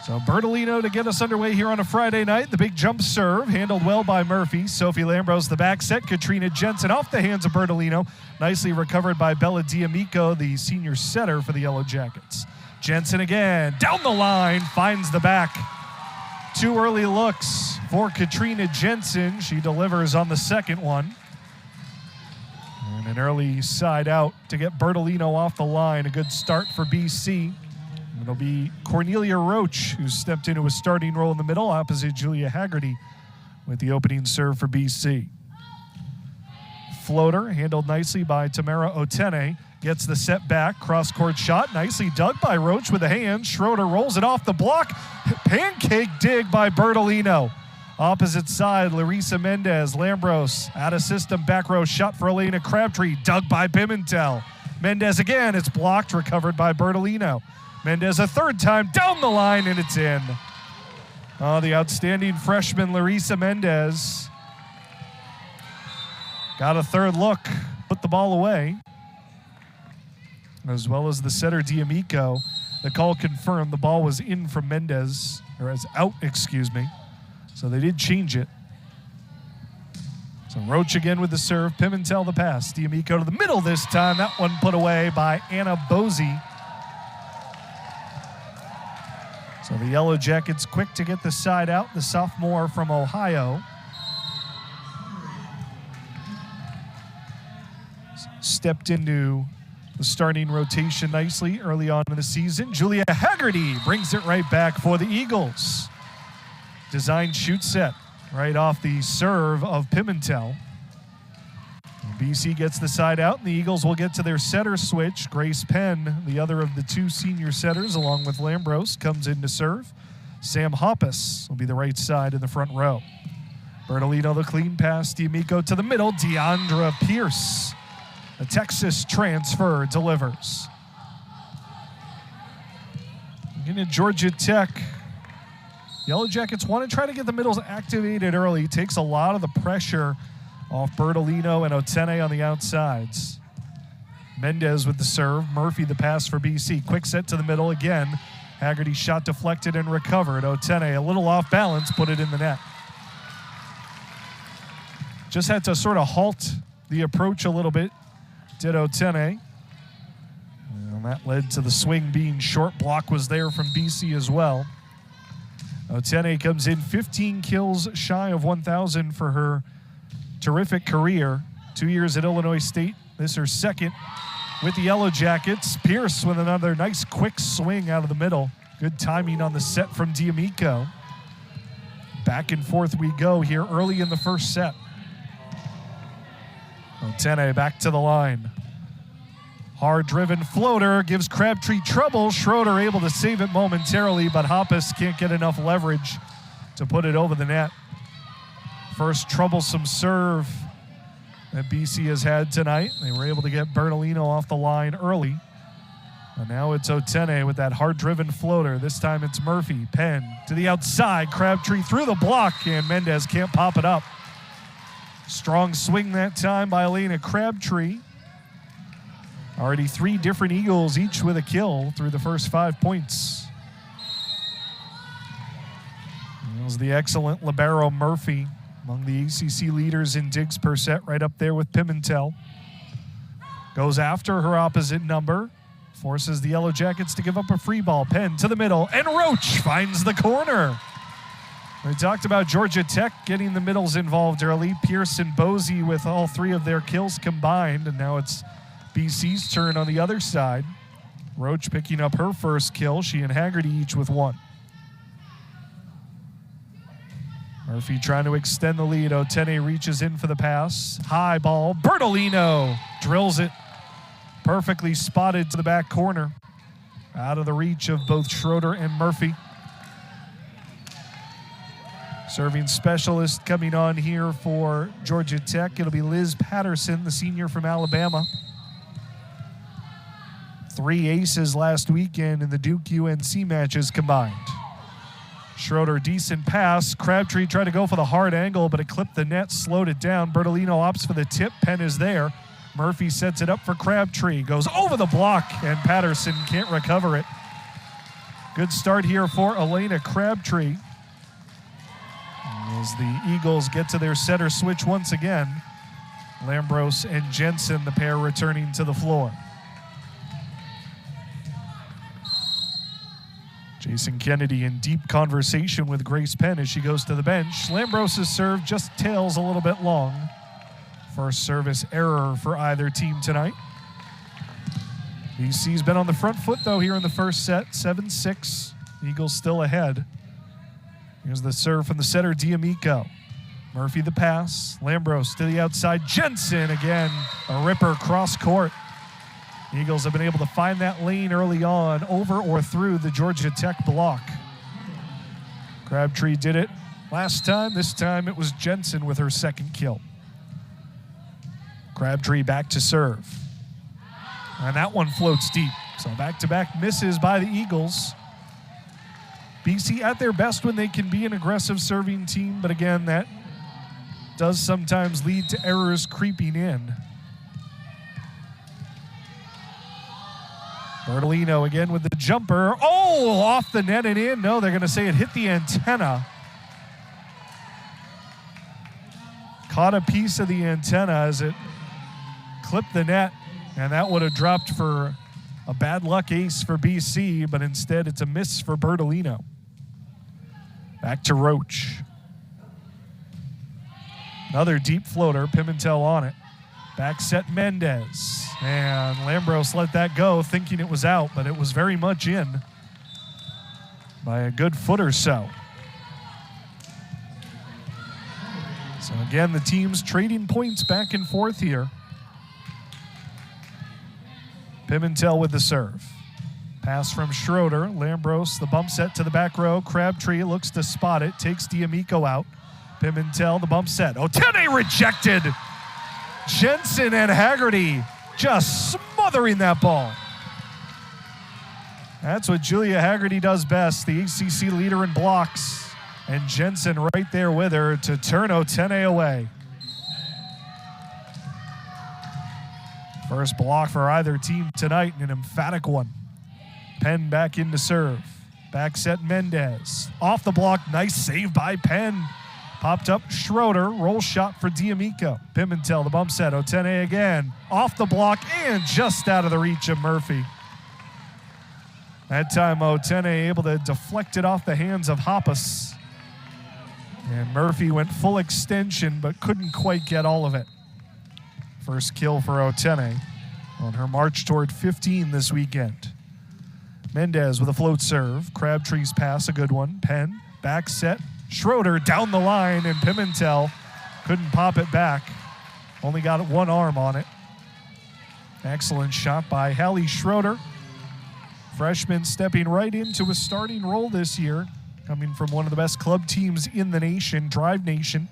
So Bertolino to get us underway here on a Friday night. The big jump serve handled well by Murphy. Sophie Lambros the back set. Katrina Jensen off the hands of Bertolino. Nicely recovered by Bella D'Amico, the senior setter for the Yellow Jackets. Jensen again, down the line, finds the back. 2 early looks for Katrina Jensen. She delivers on the second one. And an early side out to get Bertolino off the line. A good start for BC. It'll be Cornelia Roach, who stepped into a starting role in the middle, opposite Julia Haggerty with the opening serve for BC. Floater handled nicely by Tamara Otene. Gets the set back, cross-court shot, nicely dug by Roach with a hand. Schroeder rolls it off the block. Pancake dig by Bertolino. Opposite side, Larissa Mendez. Lambros out of system, back row shot for Elena Crabtree. Dug by Pimentel. Mendez again, it's blocked, recovered by Bertolino. Mendez a third time, down the line, and it's in. Oh, the outstanding freshman Larissa Mendez got a third look, put the ball away, as well as the setter D'Amico. The call confirmed the ball was in from Mendez, or as out, excuse me. So they did change it. So Roach again with the serve, Pimentel the pass, D'Amico to the middle this time. That one put away by Anna Bosey. So the Yellow Jackets quick to get the side out, the sophomore from Ohio. Stepped into the starting rotation nicely early on in the season. Julia Haggerty brings it right back for the Eagles. Design shoot set right off the serve of Pimentel. BC gets the side out, and the Eagles will get to their setter switch. Grace Penn, the other of the 2 senior setters, along with Lambros, comes in to serve. Sam Hoppus will be the right side in the front row. Bertolino the clean pass, D'Amico to the middle. Deandra Pierce, the Texas transfer, delivers. Looking at Georgia Tech, Yellow Jackets want to try to get the middles activated early. Takes a lot of the pressure off Bertolino and Otene on the outsides. Mendez with the serve. Murphy the pass for BC. Quick set to the middle again. Haggerty shot deflected and recovered. Otene a little off balance, put it in the net. Just had to sort of halt the approach a little bit, did Otene. And that led to the swing being short. Block was there from BC as well. Otene comes in 15 kills shy of 1,000 for her terrific career. 2 years at Illinois State. This her second with the Yellow Jackets. Pierce with another nice quick swing out of the middle. Good timing on the set from D'Amico. Back and forth we go here early in the first set. Otene back to the line. Hard-driven floater gives Crabtree trouble. Schroeder able to save it momentarily, but Hoppus can't get enough leverage to put it over the net. First troublesome serve that BC has had tonight. They were able to get Bertolino off the line early. And now it's Otene with that hard-driven floater. This time it's Murphy. Penn to the outside. Crabtree through the block, and Mendez can't pop it up. Strong swing that time by Elena Crabtree. Already 3 different Eagles, each with a kill through the first 5 points. That was the excellent libero Murphy, among the ACC leaders in digs per set, right up there with Pimentel. Goes after her opposite number, forces the Yellow Jackets to give up a free ball. Penn to the middle, and Roach finds the corner. We talked about Georgia Tech getting the middles involved early. Pierce and Bosey with all 3 of their kills combined, and now it's BC's turn on the other side. Roach picking up her first kill. She and Haggerty each with 1. Murphy trying to extend the lead. Otene reaches in for the pass. High ball. Bertolino drills it. Perfectly spotted to the back corner. Out of the reach of both Schroeder and Murphy. Serving specialist coming on here for Georgia Tech. It'll be Liz Patterson, the senior from Alabama. 3 aces last weekend in the Duke-UNC matches combined. Schroeder, decent pass. Crabtree tried to go for the hard angle, but it clipped the net, slowed it down. Bertolino opts for the tip. Penn is there. Murphy sets it up for Crabtree. Goes over the block, and Patterson can't recover it. Good start here for Elena Crabtree. As the Eagles get to their setter switch once again, Lambros and Jensen, the pair returning to the floor. Jason Kennedy in deep conversation with Grace Penn as she goes to the bench. Lambros' serve just tails a little bit long. First service error for either team tonight. BC's been on the front foot, though, here in the first set, 7-6. Eagles still ahead. Here's the serve from the setter, D'Amico. Murphy the pass. Lambros to the outside. Jensen again, a ripper cross court. Eagles have been able to find that lane early on, over or through the Georgia Tech block. Crabtree did it last time. This time it was Jensen with her second kill. Crabtree back to serve. And that one floats deep. So back-to-back misses by the Eagles. BC at their best when they can be an aggressive serving team, but again, that does sometimes lead to errors creeping in. Bertolino again with the jumper. Oh, off the net and in. No, they're going to say it hit the antenna. Caught a piece of the antenna as it clipped the net, and that would have dropped for a bad luck ace for BC, but instead it's a miss for Bertolino. Back to Roach. Another deep floater, Pimentel on it. Back set Mendez. And Lambros let that go, thinking it was out, but it was very much in by a good foot or so. So again, the teams trading points back and forth here. Pimentel with the serve. Pass from Schroeder. Lambros, the bump set to the back row. Crabtree looks to spot it, takes D'Amico out. Pimentel, the bump set. Otene rejected. Jensen and Haggerty just smothering that ball. That's what Julia Haggerty does best, the ACC leader in blocks. And Jensen right there with her to turn Otene away. First block for either team tonight, and an emphatic one. Penn back in to serve. Back set Mendez. Off the block, nice save by Penn. Popped up Schroeder, roll shot for D'Amico. Pimentel, the bump set, Otene again. Off the block and just out of the reach of Murphy. That time Otene able to deflect it off the hands of Hoppus. And Murphy went full extension but couldn't quite get all of it. First kill for Otene on her march toward 15 this weekend. Mendez with a float serve. Crabtree's pass, a good one. Penn, back set. Schroeder down the line, and Pimentel couldn't pop it back. Only got one arm on it. Excellent shot by Hallie Schroeder. Freshman stepping right into a starting role this year, coming from one of the best club teams in the nation, Drive Nation.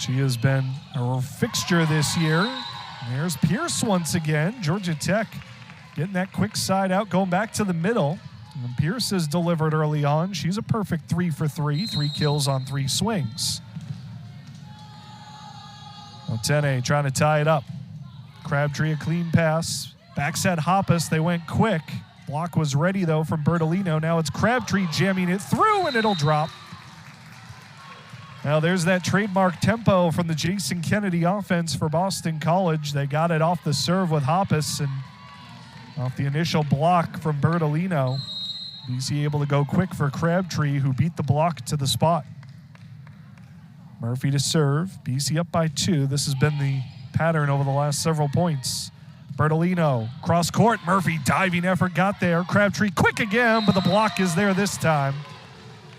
She has been a fixture this year. There's Pierce once again. Georgia Tech getting that quick side out, going back to the middle. And Pierce has delivered early on. She's a perfect 3 for 3, 3 kills on 3 swings. Otene trying to tie it up. Crabtree a clean pass. Back set Hoppus, they went quick. Block was ready though from Bertolino. Now it's Crabtree jamming it through and it'll drop. Now there's that trademark tempo from the Jason Kennedy offense for Boston College. They got it off the serve with Hoppus and off the initial block from Bertolino. BC able to go quick for Crabtree, who beat the block to the spot. Murphy to serve. BC up by 2. This has been the pattern over the last several points. Bertolino, cross court. Murphy diving effort got there. Crabtree quick again, but the block is there this time.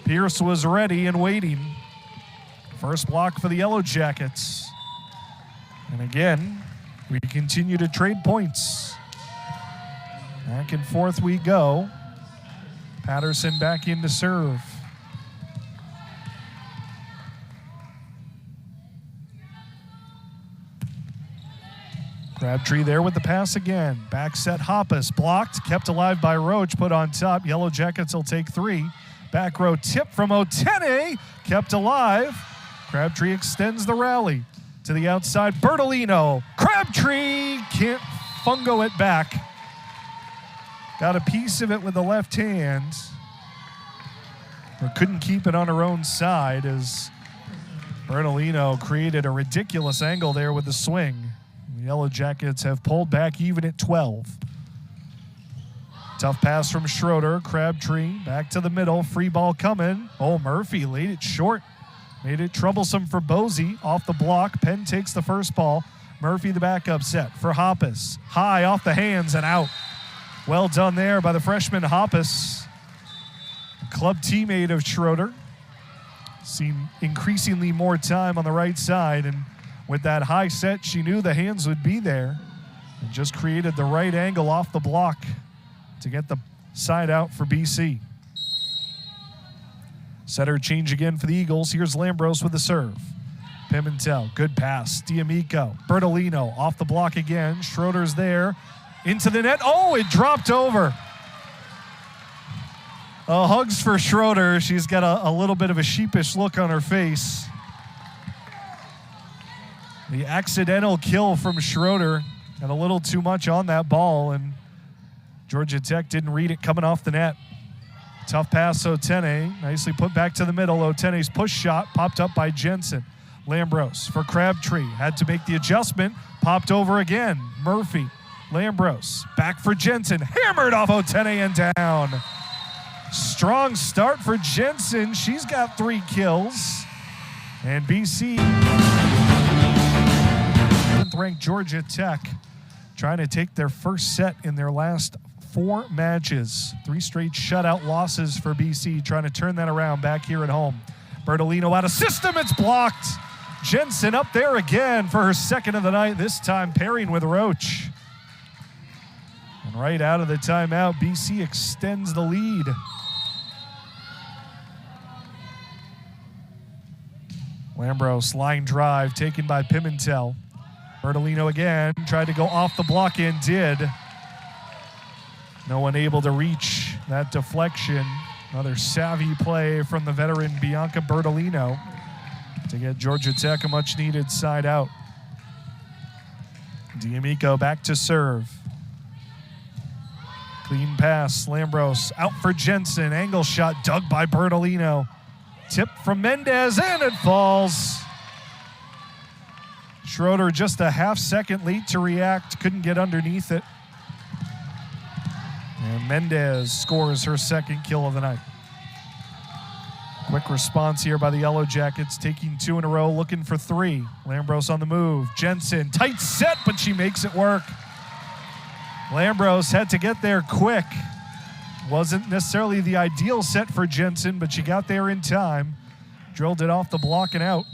Pierce was ready and waiting. First block for the Yellow Jackets. And again, we continue to trade points. Back and forth we go. Patterson back in to serve. Crabtree there with the pass again. Back set Hoppus, blocked, kept alive by Roach, put on top. Yellow Jackets will take 3. Back row tip from Otene, kept alive. Crabtree extends the rally to the outside. Bertolino, Crabtree can't fungo it back. got a piece of it with the left hand, but couldn't keep it on her own side as Bertolino created a ridiculous angle there with the swing. The Yellow Jackets have pulled back even at 12. Tough pass from Schroeder. Crabtree back to the middle. Free ball coming. Oh, Murphy laid it short. Made it troublesome for Boese. Off the block. Penn takes the first ball. Murphy the backup set for Hoppus. High off the hands and out. Well done there by the freshman Hoppus. Club teammate of Schroeder. Seen increasingly more time on the right side, and with that high set, she knew the hands would be there and just created the right angle off the block to get the side out for BC. Setter change again for the Eagles. Here's Lambros with the serve. Pimentel, good pass. D'Amico, Bertolino off the block again. Schroeder's there, into the net. Oh, it dropped over. Hugs for Schroeder. She's got a little bit of a sheepish look on her face. The accidental kill from Schroeder had a little too much on that ball, and Georgia Tech didn't read it coming off the net. Tough pass, Otene. Nicely put back to the middle. Otene's push shot popped up by Jensen. Lambros for Crabtree. Had to make the adjustment. Popped over again. Murphy. Lambros. Back for Jensen. Hammered off Otene and down. Strong start for Jensen. She's got 3 kills. And BC, 7th-ranked Georgia Tech, trying to take their first set in their last 4 matches. 3 straight shutout losses for BC, trying to turn that around back here at home. Bertolino out of system. It's blocked. Jensen up there again for her second of the night, this time pairing with Roach. And right out of the timeout, BC extends the lead. Lambros, line drive taken by Pimentel. Bertolino again, tried to go off the block and did. No one able to reach that deflection. Another savvy play from the veteran Bianca Bertolino to get Georgia Tech a much-needed side out. D'Amico back to serve. Clean pass, Lambros out for Jensen. Angle shot dug by Bertolino. Tip from Mendez, and it falls. Schroeder just a half second late to react, couldn't get underneath it. And Mendez scores her second kill of the night. Quick response here by the Yellow Jackets, taking 2 in a row, looking for 3. Lambros on the move. Jensen, tight set, but she makes it work. Lambros had to get there quick. Wasn't necessarily the ideal set for Jensen, but she got there in time. Drilled it off the block and out.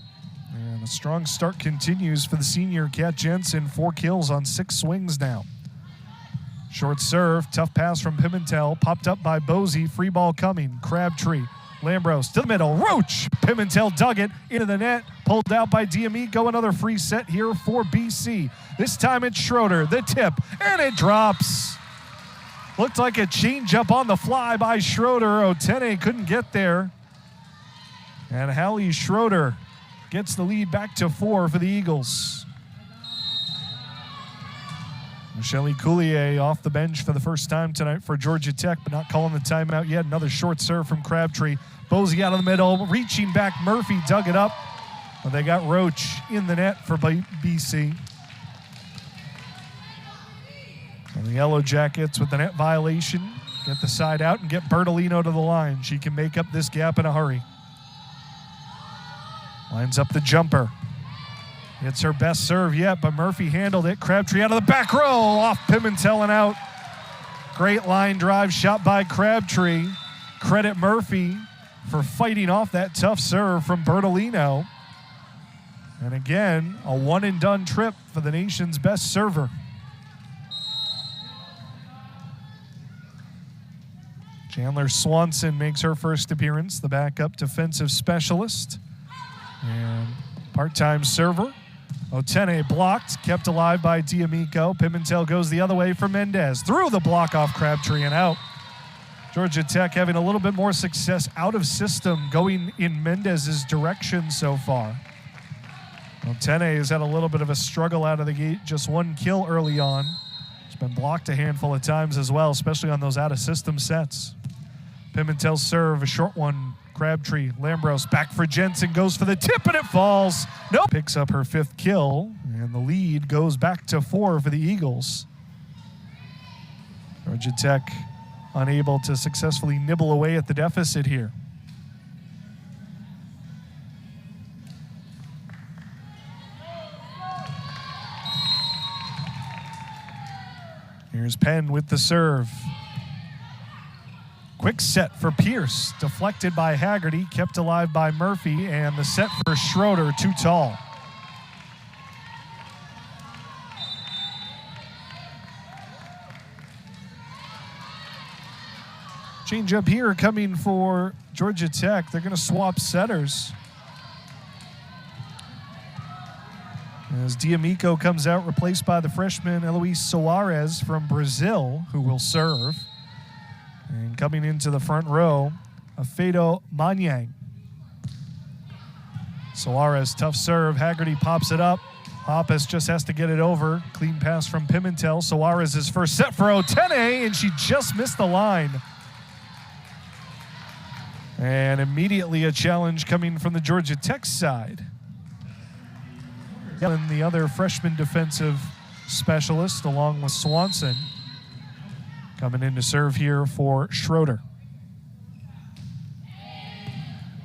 And a strong start continues for the senior Kat Jensen. 4 kills on 6 swings now. Short serve, tough pass from Pimentel. Popped up by Boese, free ball coming. Crabtree, Lambros to the middle. Roach, Pimentel dug it into the net. Pulled out by D'Amico. Another free set here for BC. This time it's Schroeder, the tip, and it drops. Looked like a change-up on the fly by Schroeder. Otene couldn't get there. And Hallie Schroeder gets the lead back to 4 for the Eagles. Michelle Coulier off the bench for the first time tonight for Georgia Tech, but not calling the timeout yet. Another short serve from Crabtree. Boese out of the middle, reaching back. Murphy dug it up, but they got Roach in the net for BC. And the Yellow Jackets with the net violation get the side out and get Bertolino to the line. She can make up this gap in a hurry. Lines up the jumper. It's her best serve yet, but Murphy handled it. Crabtree out of the back row, off Pimentel and out. Great line drive shot by Crabtree. Credit Murphy for fighting off that tough serve from Bertolino. And again, a one-and-done trip for the nation's best server. Chandler Swanson makes her first appearance, the backup defensive specialist. And part-time server. Otene blocked, kept alive by D'Amico. Pimentel goes the other way for Mendez. Through the block off Crabtree and out. Georgia Tech having a little bit more success out of system going in Mendez's direction so far. Otene has had a little bit of a struggle out of the gate. Just 1 kill early on. He's Been blocked a handful of times as well, especially on those out-of-system sets. Pimentel's serve, a short one. Crabtree, Lambros, back for Jensen, goes for the tip, and it falls. Nope. Picks up her 5th kill, and the lead goes back to 4 for the Eagles. Georgia Tech unable to successfully nibble away at the deficit here. Here's Penn with the serve. Quick set for Pierce, deflected by Haggerty, kept alive by Murphy, and the set for Schroeder, too tall. Change up here coming for Georgia Tech. They're going to swap setters. As D'Amico comes out, replaced by the freshman Eloise Soares from Brazil, who will serve. And coming into the front row, Afedo Manyang. Soares, tough serve. Haggerty pops it up. Hoppus just has to get it over. Clean pass from Pimentel. Soares' first set for Otene, and she just missed the line. And immediately a challenge coming from the Georgia Tech side. And the other freshman defensive specialist, along with Swanson, coming in to serve here for Schroeder.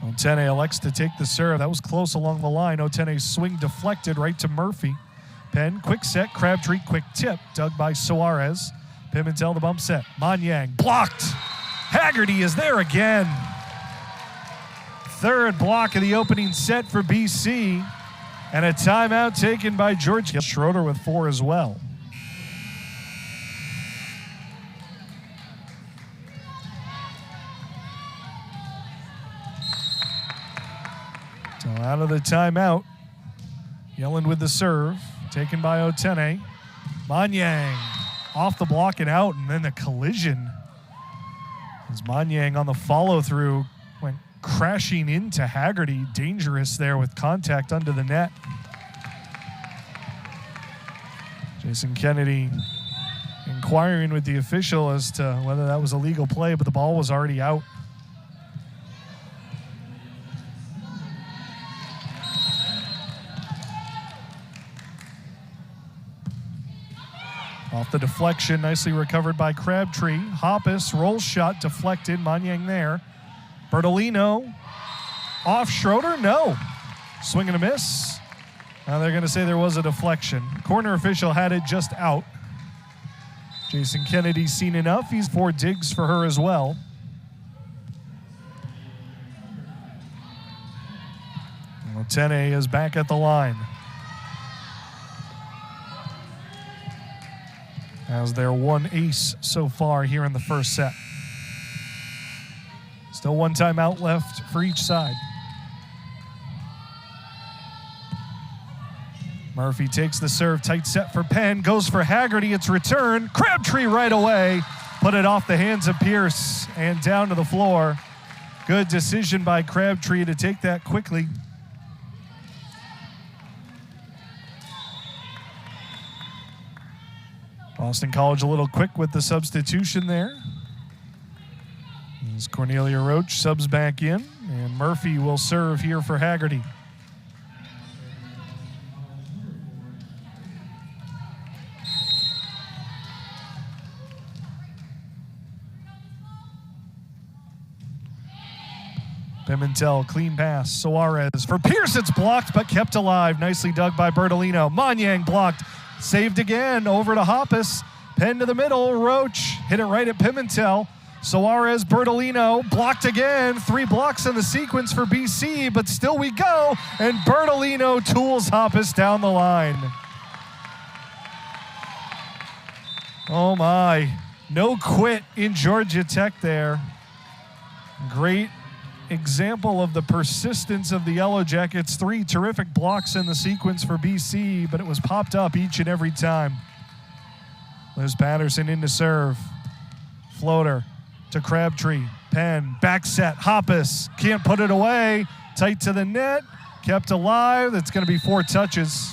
Otene elects to take the serve. That was close along the line. Otene's swing deflected right to Murphy. Penn, quick set. Crabtree, quick tip. Dug by Soares. Pimentel, the bump set. Manyang, blocked. Haggerty is there again. Third block of the opening set for BC. And a timeout taken by Georgia. Schroeder with 4 as well. So out of the timeout, Yellen with the serve, taken by Otene. Manyang off the block and out, and then the collision. As Manyang on the follow-through went crashing into Haggerty. Dangerous there with contact under the net. Jason Kennedy inquiring with the official as to whether that was a legal play, but the ball was already out. Off the deflection, nicely recovered by Crabtree. Hoppus, roll shot, deflected. Manyang there. Bertolino, off Schroeder, no. Swing and a miss. Now they're going to say there was a deflection. Corner official had it just out. Jason Kennedy's seen enough. He's 4 digs for her as well. Otene is back at the line. As their 1 ace so far here in the first set. Still 1 timeout left for each side. Murphy takes the serve, tight set for Penn, goes for Haggerty, it's returned. Crabtree right away, put it off the hands of Pierce and down to the floor. Good decision by Crabtree to take that quickly. Boston College a little quick with the substitution there. As Cornelia Roach subs back in, and Murphy will serve here for Haggerty. Pimentel, clean pass. Soares for Pierce, it's blocked but kept alive. Nicely dug by Bertolino. Manyang blocked, saved again, over to Hoppus. Penn to the middle, Roach hit it right at Pimentel. Soares, Bertolino, blocked again. 3 blocks in the sequence for BC, but still we go. And Bertolino tools Hoppus down the line. Oh my, no quit in Georgia Tech there. Great example of the persistence of the Yellow Jackets. 3 terrific blocks in the sequence for BC, but it was popped up each and every time. Liz Patterson in to serve. Floater to Crabtree. Penn, back set. Hoppus can't put it away. Tight to the net. Kept alive. That's going to be 4 touches.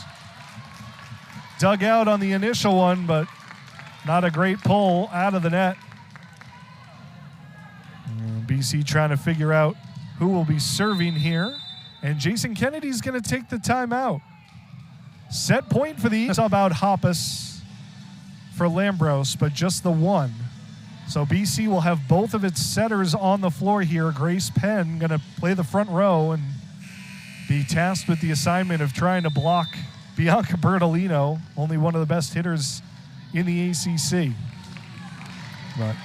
Dug out on the initial one, but Not a great pull out of the net. BC trying to figure out who will be serving here. And Jason Kennedy's going to take the timeout. Set point for the Eagles. About Hoppus for Lambros, but just the one. So BC will have both of its setters on the floor here. Grace Penn going to play the front row and be tasked with the assignment of trying to block Bianca Bertolino, only one of the best hitters in the ACC. But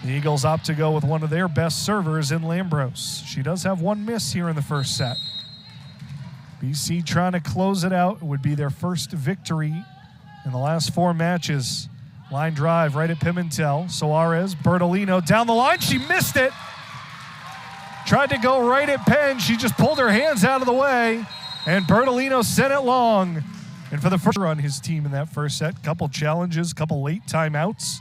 the Eagles opt to go with one of their best servers in Lambros. She does have one miss here in the first set. BC trying to close it out. It would be their first victory in the last 4 matches. Line drive right at Pimentel. Soares, Bertolino down the line. She missed it. Tried to go right at Penn. She just pulled her hands out of the way. And Bertolino sent it long. And for the first run, his team in that first set, couple challenges, couple late timeouts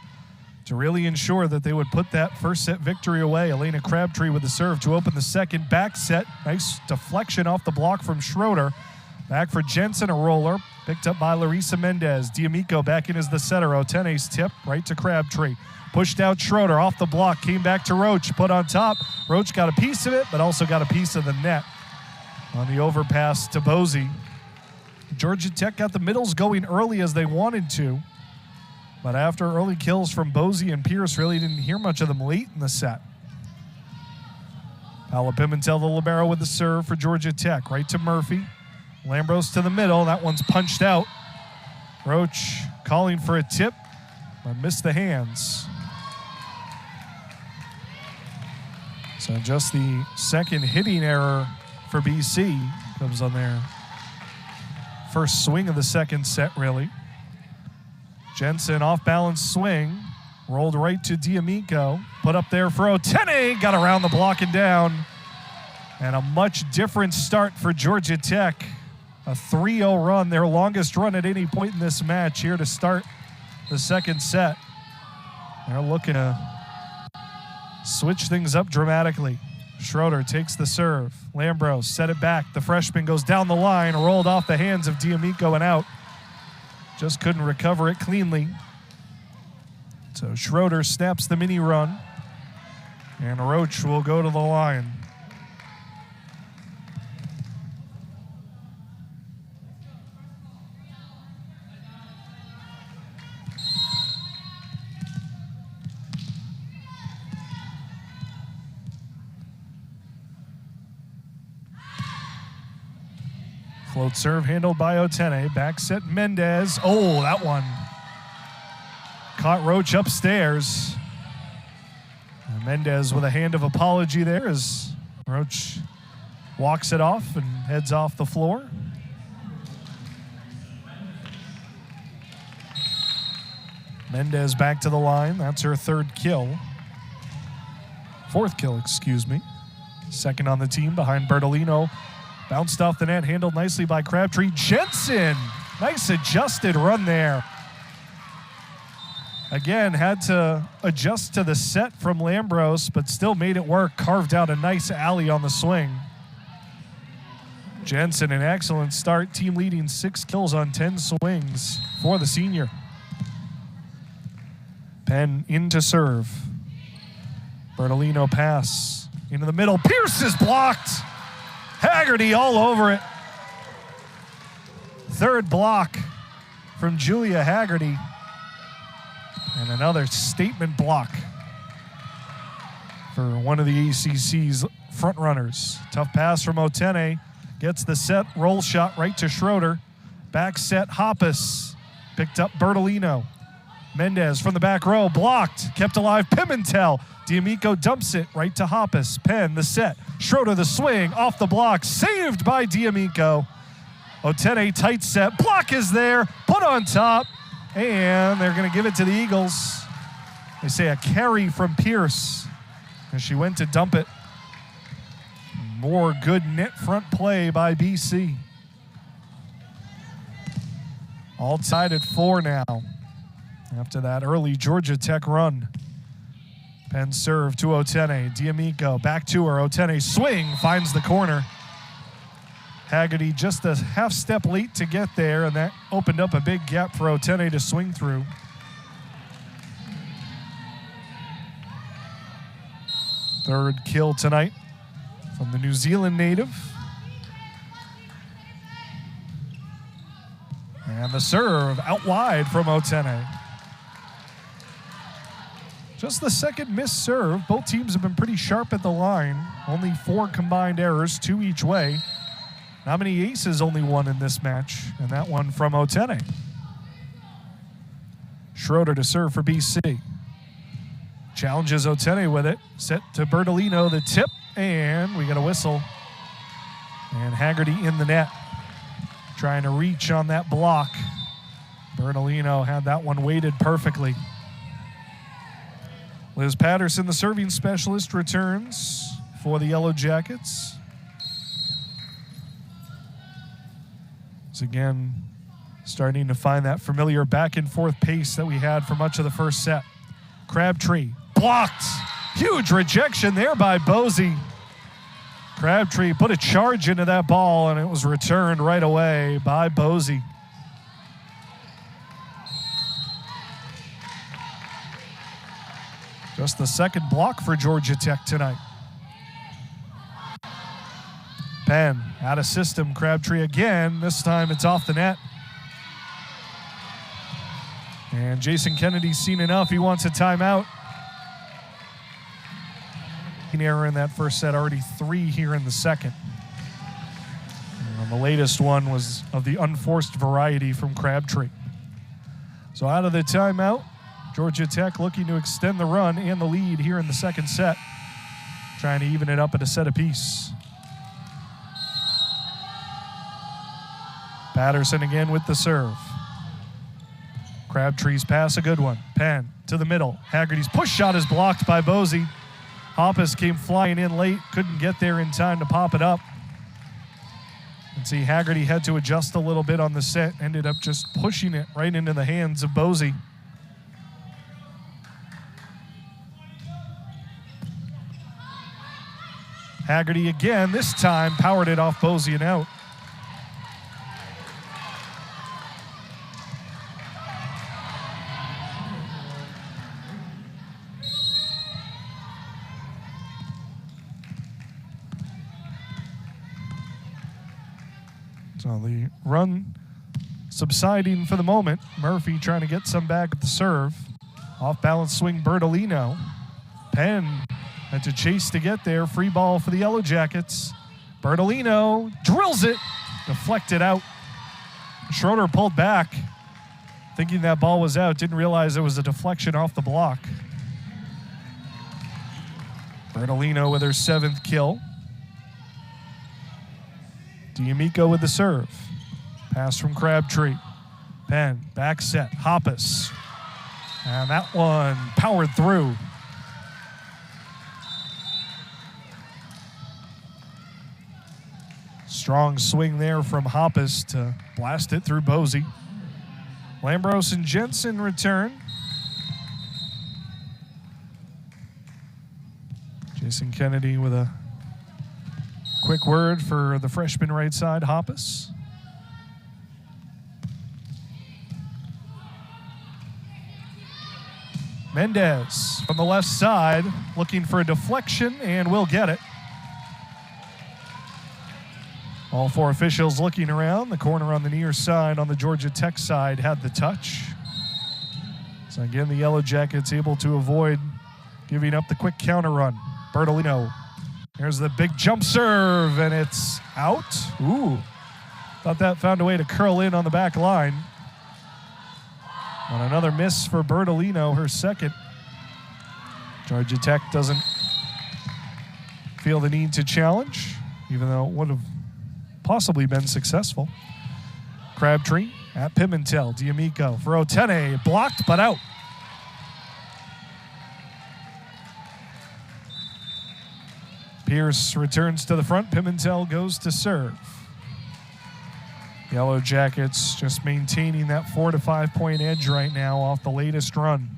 to really ensure that they would put that first set victory away. Elena Crabtree with the serve to open the second back set. Nice deflection off the block from Schroeder. Back for Jensen, a roller. Picked up by Larissa Mendez. D'Amico back in as the setter. Otene's tip right to Crabtree. Pushed out Schroeder off the block. Came back to Roach. Put on top. Roach got a piece of it, but also got a piece of the net on the overpass to Boese. Georgia Tech got the middles going early as they wanted to. But after early kills from Boese and Pierce, really didn't hear much of them late in the set. Paola Pimentel, the libero with the serve for Georgia Tech. Right to Murphy. Lambros to the middle. That one's punched out. Roach calling for a tip, but missed the hands. So just the second hitting error for BC comes on their first swing of the second set, really. Jensen off-balance swing, rolled right to D'Amico, put up there for Otene, got around the block and down. And a much different start for Georgia Tech. A 3-0 run, their longest run at any point in this match here to start the second set. They're looking to switch things up dramatically. Schroeder takes the serve. Lambros set it back. The freshman goes down the line, rolled off the hands of D'Amico and out. Just couldn't recover it cleanly. So Schroeder snaps the mini run, and Roach will go to the line. Float serve handled by Otene. Back set Mendez. Oh, that one caught Roach upstairs. And Mendez with a hand of apology there as Roach walks it off and heads off the floor. Mendez back to the line. That's her fourth kill, excuse me. Second on the team behind Bertolino. Bounced off the net, handled nicely by Crabtree. Jensen, nice adjusted run there. Again, had to adjust to the set from Lambros, but still made it work. Carved out a nice alley on the swing. Jensen, an excellent start. Team leading 6 kills on 10 swings for the senior. Penn in to serve. Bertolino pass into the middle. Pierce is blocked. Haggerty all over it. Third block from Julia Haggerty. And another statement block for one of the ACC's front runners. Tough pass from Otene. Gets the set, roll shot right to Schroeder. Back set, Hoppus. Picked up Bertolino. Mendez from the back row, blocked, kept alive, Pimentel. D'Amico dumps it right to Hoppus. Penn, the set. Schroeder, the swing, off the block, saved by D'Amico. Otene, tight set, block is there, put on top, and they're gonna give it to the Eagles. They say a carry from Pierce as she went to dump it. More good net front play by BC. All tied at 4 now after that early Georgia Tech run. Penn serve to Otene. D'Amico back to her. Otene swing, finds the corner. Haggerty just a half step late to get there, and that opened up a big gap for Otene to swing through. Third kill tonight from the New Zealand native. And the serve out wide from Otene. Just the second missed serve. Both teams have been pretty sharp at the line. Only 4 combined errors, 2 each way. Not many aces, only 1 in this match, and that one from Otene. Schroeder to serve for BC. Challenges Otene with it. Set to Bertolino, the tip, and we get a whistle. And Haggerty in the net. Trying to reach on that block. Bertolino had that one weighted perfectly. Liz Patterson, the serving specialist, returns for the Yellow Jackets. It's again starting to find that familiar back and forth pace that we had for much of the first set. Crabtree blocked. Huge rejection there by Bosey. Crabtree put a charge into that ball, and it was returned right away by Bosey. Just the second block for Georgia Tech tonight. Penn out of system. Crabtree again. This time it's off the net. And Jason Kennedy's seen enough. He wants a timeout. An error in that first set, already 3 here in the second. And the latest one was of the unforced variety from Crabtree. So out of the timeout, Georgia Tech looking to extend the run and the lead here in the second set, trying to even it up at a set apiece. Patterson again with the serve. Crabtree's pass, a good one. Penn to the middle. Haggerty's push shot is blocked by Bosey. Hoppus came flying in late, couldn't get there in time to pop it up. And see, Haggerty had to adjust a little bit on the set, ended up just pushing it right into the hands of Bosey. Haggerty again, this time powered it off Bosey and out. So the run subsiding for the moment. Murphy trying to get some back at the serve. Off balance swing Bertolino. Penn had to chase to get there. Free ball for the Yellow Jackets. Bertolino drills it, deflected out. Schroeder pulled back, thinking that ball was out. Didn't realize it was a deflection off the block. Bertolino with her 7th kill. D'Amico with the serve. Pass from Crabtree. Penn, back set, Hoppus. And that one powered through. Strong swing there from Hoppus to blast it through Bosey. Lambros and Jensen return. Jason Kennedy with a quick word for the freshman right side, Hoppus. Mendez from the left side looking for a deflection and will get it. All 4 officials looking around. The corner on the near side on the Georgia Tech side had the touch. So again, the Yellow Jackets able to avoid giving up the quick counter run. Bertolino. Here's the big jump serve, and it's out. Ooh. Thought that found a way to curl in on the back line. And another miss for Bertolino, her 2nd. Georgia Tech doesn't feel the need to challenge, even though it would have possibly been successful. Crabtree at Pimentel. D'Amico for Otene. Blocked, but out. Pierce returns to the front. Pimentel goes to serve. Yellow Jackets just maintaining that 4 to 5 point edge right now off the latest run.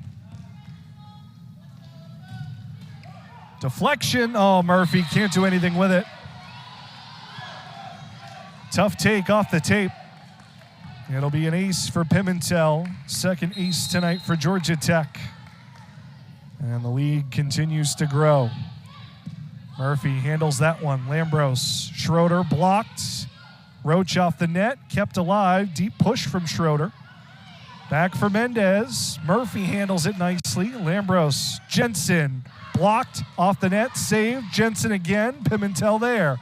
Deflection. Oh, Murphy can't do anything with it. Tough take off the tape. It'll be an ace for Pimentel. 2nd ace tonight for Georgia Tech. And the lead continues to grow. Murphy handles that one. Lambros, Schroeder blocked. Roach off the net, kept alive. Deep push from Schroeder. Back for Mendez. Murphy handles it nicely. Lambros, Jensen, blocked off the net, saved. Jensen again, Pimentel there.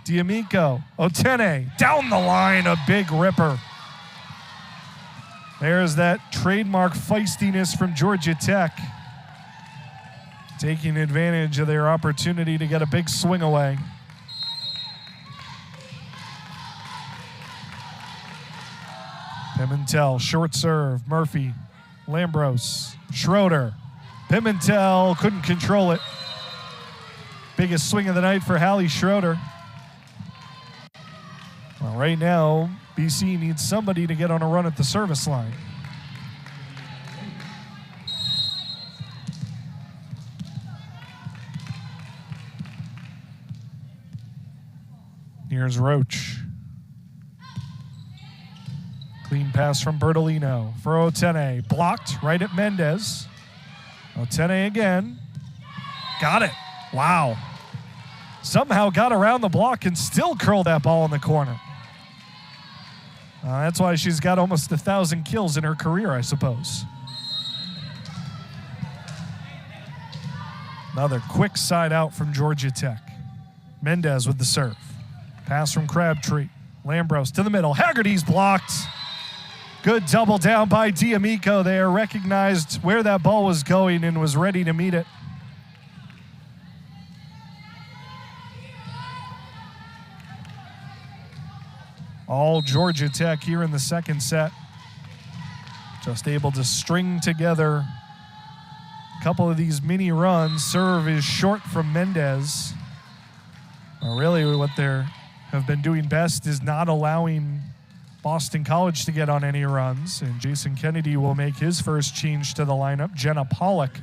D'Amico, Otene, down the line, a big ripper. There's that trademark feistiness from Georgia Tech, taking advantage of their opportunity to get a big swing away. Pimentel, short serve, Murphy, Lambros, Schroeder. Pimentel couldn't control it. Biggest swing of the night for Hallie Schroeder. Well, right now, BC needs somebody to get on a run at the service line. Here's Roach. Clean pass from Bertolino for Otene. Blocked right at Mendez. Otene again. Got it. Wow. Somehow got around the block and still curled that ball in the corner. That's why she's got almost 1,000 kills in her career, I suppose. Another quick side out from Georgia Tech. Mendez with the serve. Pass from Crabtree. Lambros to the middle. Haggerty's blocked. Good double down by D'Amico there. Recognized where that ball was going and was ready to meet it. All Georgia Tech here in the second set. Just able to string together a couple of these mini runs. Serve is short from Mendez. Really what they have been doing best is not allowing Boston College to get on any runs. And Jason Kennedy will make his first change to the lineup. Jenna Pollock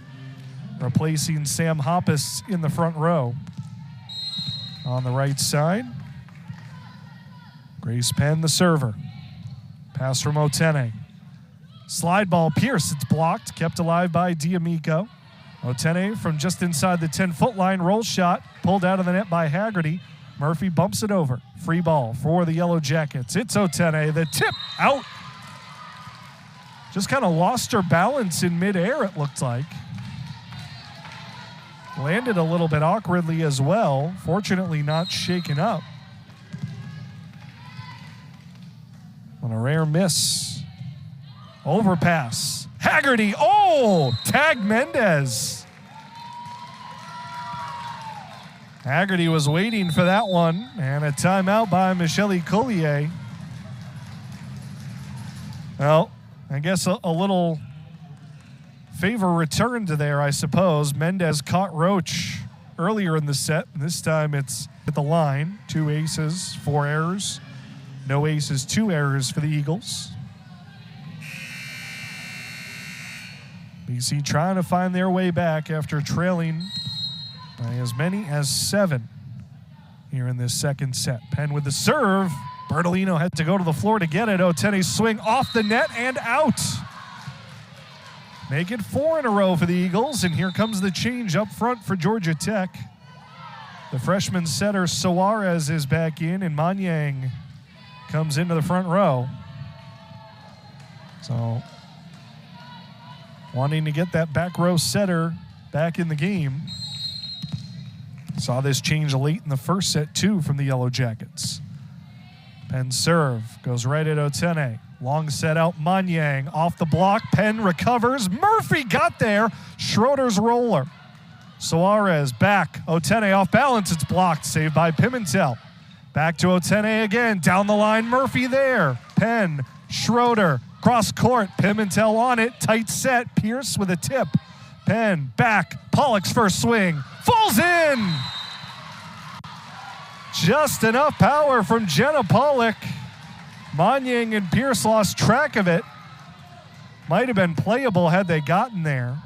replacing Sam Hoppus in the front row. On the right side, Grace Penn, the server. Pass from Otene. Slide ball, Pierce, it's blocked, kept alive by D'Amico. Otene from just inside the 10-foot line, roll shot, pulled out of the net by Haggerty. Murphy bumps it over. Free ball for the Yellow Jackets. It's Otene, the tip, out. Just kind of lost her balance in midair, it looked like. Landed a little bit awkwardly as well, fortunately not shaken up. On a rare miss. Overpass. Haggerty. Oh! Tagged Mendez. Haggerty was waiting for that one. And a timeout by Michelle Collier. Well, I guess a little favor returned there, I suppose. Mendez caught Roach earlier in the set. This time it's at the line. 2 aces, 4 errors. No aces, 2 errors for the Eagles. BC trying to find their way back after trailing by as many as 7 here in this second set. Penn with the serve. Bertolino had to go to the floor to get it. Otene swing off the net and out. Make it 4 in a row for the Eagles, and here comes the change up front for Georgia Tech. The freshman setter Suarez is back in, and Manyang comes into the front row. So, wanting to get that back row setter back in the game. Saw this change late in the first set, too, from the Yellow Jackets. Penn serve goes right at Otene. Long set out, Manyang off the block. Penn recovers. Murphy got there. Schroeder's roller. Suarez back. Otene off balance. It's blocked. Saved by Pimentel. Back to Otene again. Down the line, Murphy there. Penn, Schroeder, cross court. Pimentel on it. Tight set. Pierce with a tip. Penn back. Pollock's first swing. Falls in. Just enough power from Jenna Pollock. Manyang and Pierce lost track of it. Might have been playable had they gotten there.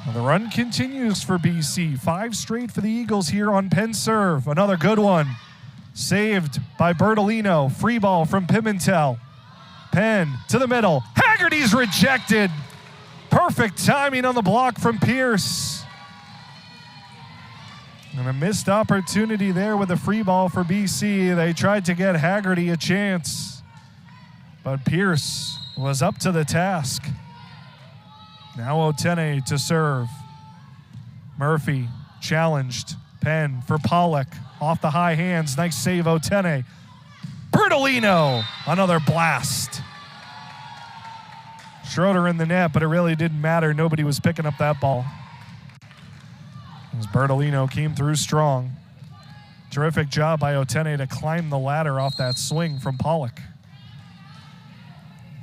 Well, the run continues for BC. 5 straight for the Eagles here on Penn serve. Another good one. Saved by Bertolino. Free ball from Pimentel. Penn to the middle. Haggerty's rejected. Perfect timing on the block from Pierce. And a missed opportunity there with a free ball for BC. They tried to get Haggerty a chance, but Pierce was up to the task. Now Otene to serve. Murphy challenged. Penn for Pollock. Off the high hands. Nice save, Otene. Bertolino. Another blast. Schroeder in the net, but it really didn't matter. Nobody was picking up that ball. As Bertolino came through strong. Terrific job by Otene to climb the ladder off that swing from Pollock.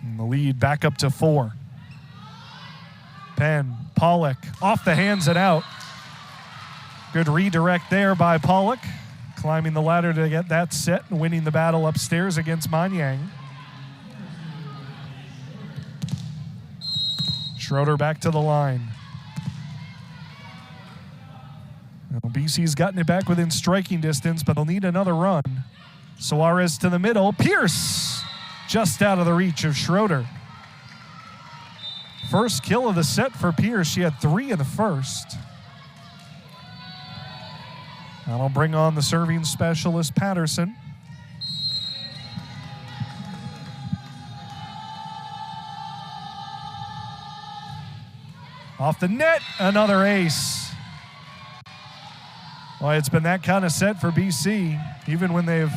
And the lead back up to 4. Penn, Pollock, off the hands and out. Good redirect there by Pollock. Climbing the ladder to get that set and winning the battle upstairs against Manyang. Schroeder back to the line. Well, BC's gotten it back within striking distance, but they'll need another run. Suarez to the middle. Pierce just out of the reach of Schroeder. First kill of the set for Pierce. She had 3 in the first. That'll bring on the serving specialist, Patterson. Off the net, another ace. Well, it's been that kind of set for BC, even when they've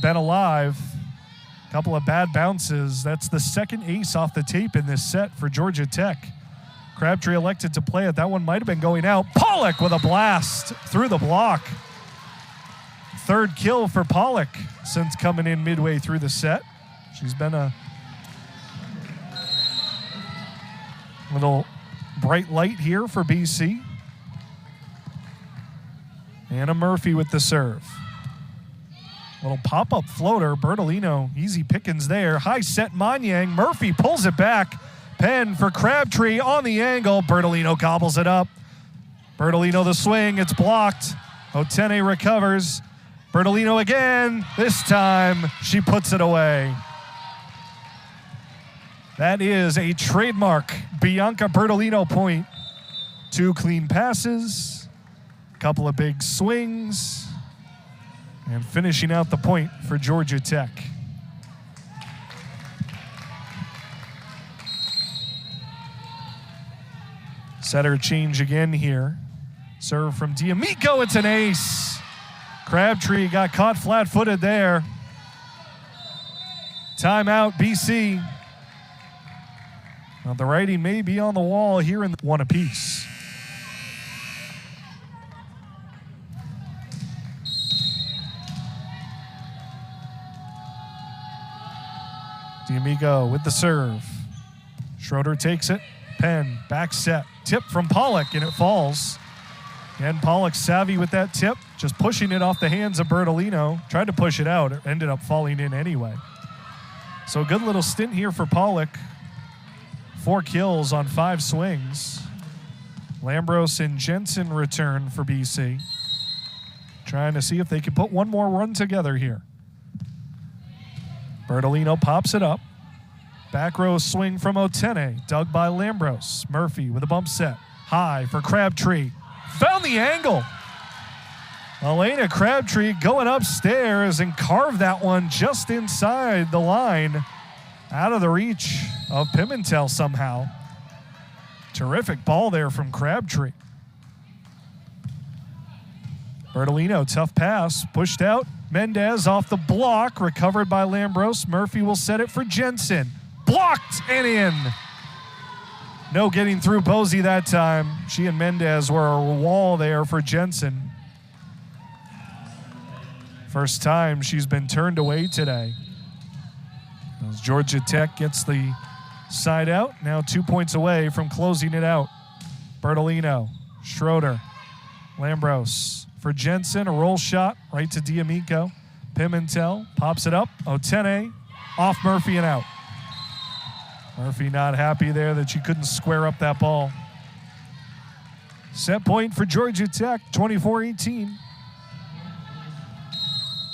been alive. A couple of bad bounces. That's the second ace off the tape in this set for Georgia Tech. Crabtree elected to play it. That one might have been going out. Pollock with a blast through the block. Third kill for Pollock since coming in midway through the set. She's been a little bright light here for BC. Anna Murphy with the serve. Little pop-up floater. Bertolino, easy pickings there. High set Manyang. Murphy pulls it back. Penn for Crabtree on the angle. Bertolino gobbles it up. Bertolino the swing. It's blocked. Otene recovers. Bertolino again. This time she puts it away. That is a trademark Bianca Bertolino point. 2 clean passes, a couple of big swings, and finishing out the point for Georgia Tech. Setter change again here. Serve from D'Amico, it's an ace. Crabtree got caught flat-footed there. Timeout, BC. Well, the writing may be on the wall here in one apiece. D'Amico with the serve. Schroeder takes it. Penn, back set. Tip from Pollock, and it falls. And Pollock savvy with that tip, just pushing it off the hands of Bertolino. Tried to push it out. It ended up falling in anyway. So a good little stint here for Pollock. 4 kills on 5 swings. Lambros and Jensen return for BC. Trying to see if they can put one more run together here. Bertolino pops it up. Back row swing from Otene, dug by Lambros. Murphy with a bump set. High for Crabtree. Found the angle. Elena Crabtree going upstairs and carved that one just inside the line. Out of the reach of Pimentel somehow. Terrific ball there from Crabtree. Bertolino, tough pass, pushed out. Mendez off the block, recovered by Lambros. Murphy will set it for Jensen. Blocked and in. No getting through Posey that time. She and Mendez were a wall there for Jensen. First time she's been turned away today. As Georgia Tech gets the side out, now 2 points away from closing it out. Bertolino, Schroeder, Lambros for Jensen, a roll shot right to D'Amico. Pimentel pops it up. Otene off Murphy and out. Murphy not happy there that she couldn't square up that ball. Set point for Georgia Tech, 24-18.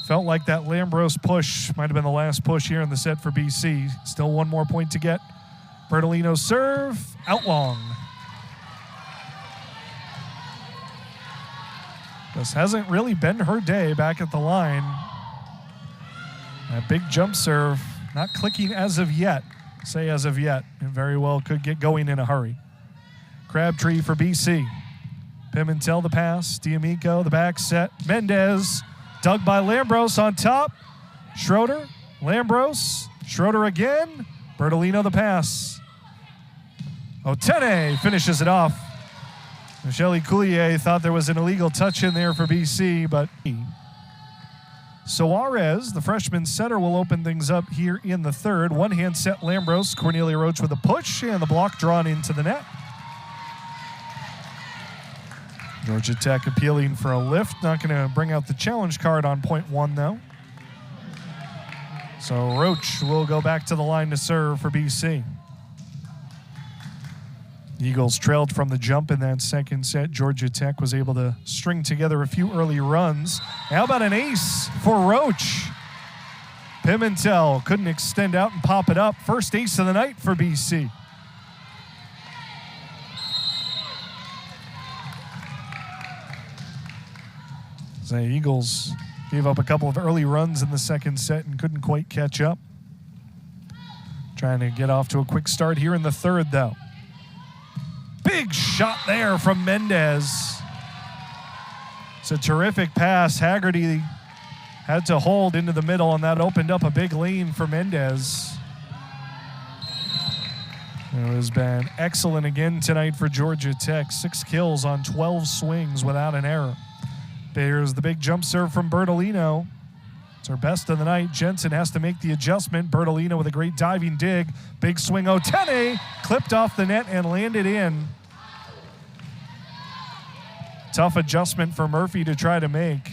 Felt like that Lambros push might have been the last push here in the set for BC. Still one more point to get. Bertolino serve, out long. This hasn't really been her day back at the line. That big jump serve, not clicking as of yet. Say as of yet. It very well could get going in a hurry. Crabtree for BC. Pimentel the pass. D'Amico the back set. Mendez dug by Lambros on top. Schroeder, Lambros, Schroeder again. Bertolino the pass. Otene finishes it off. Michele Coulier thought there was an illegal touch in there for BC, but Suarez, the freshman setter, will open things up here in the third. One-hand set Lambros, Cornelia Roach with a push, and the block drawn into the net. Georgia Tech appealing for a lift. Not going to bring out the challenge card on point one, though. So Roach will go back to the line to serve for BC. Eagles trailed from the jump in that second set. Georgia Tech was able to string together a few early runs. How about an ace for Roach? Pimentel couldn't extend out and pop it up. First ace of the night for BC. The Eagles gave up a couple of early runs in the second set and couldn't quite catch up. Trying to get off to a quick start here in the third, though. Big shot there from Mendez. It's a terrific pass. Haggerty had to hold into the middle, and that opened up a big lane for Mendez. It has been excellent again tonight for Georgia Tech. 6 kills on 12 swings without an error. There's the big jump serve from Bertolino. It's her best of the night. Jensen has to make the adjustment. Bertolino with a great diving dig. Big swing. Otene clipped off the net and landed in. Tough adjustment for Murphy to try to make.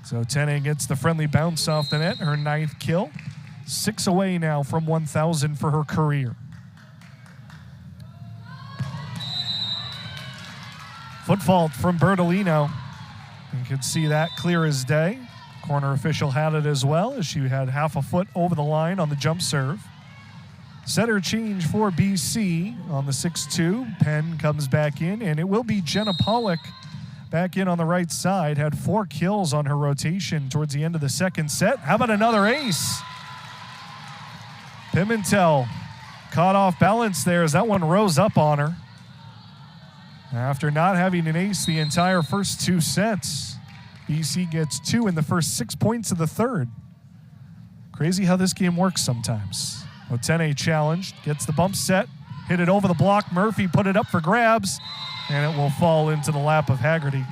So Otene gets the friendly bounce off the net, her 9th kill. 6 away now from 1,000 for her career. Foot fault from Bertolino. You can see that clear as day. Corner official had it as well, as she had half a foot over the line on the jump serve. Setter change for BC on the 6-2. Penn comes back in, and it will be Jenna Pollock back in on the right side. Had 4 kills on her rotation towards the end of the second set. How about another ace? Pimentel caught off balance there as that one rose up on her. After not having an ace the entire first 2 sets, BC gets 2 in the first 6 points of the third. Crazy how this game works sometimes. Otene challenged, gets the bump set, hit it over the block. Murphy put it up for grabs, and it will fall into the lap of Haggerty.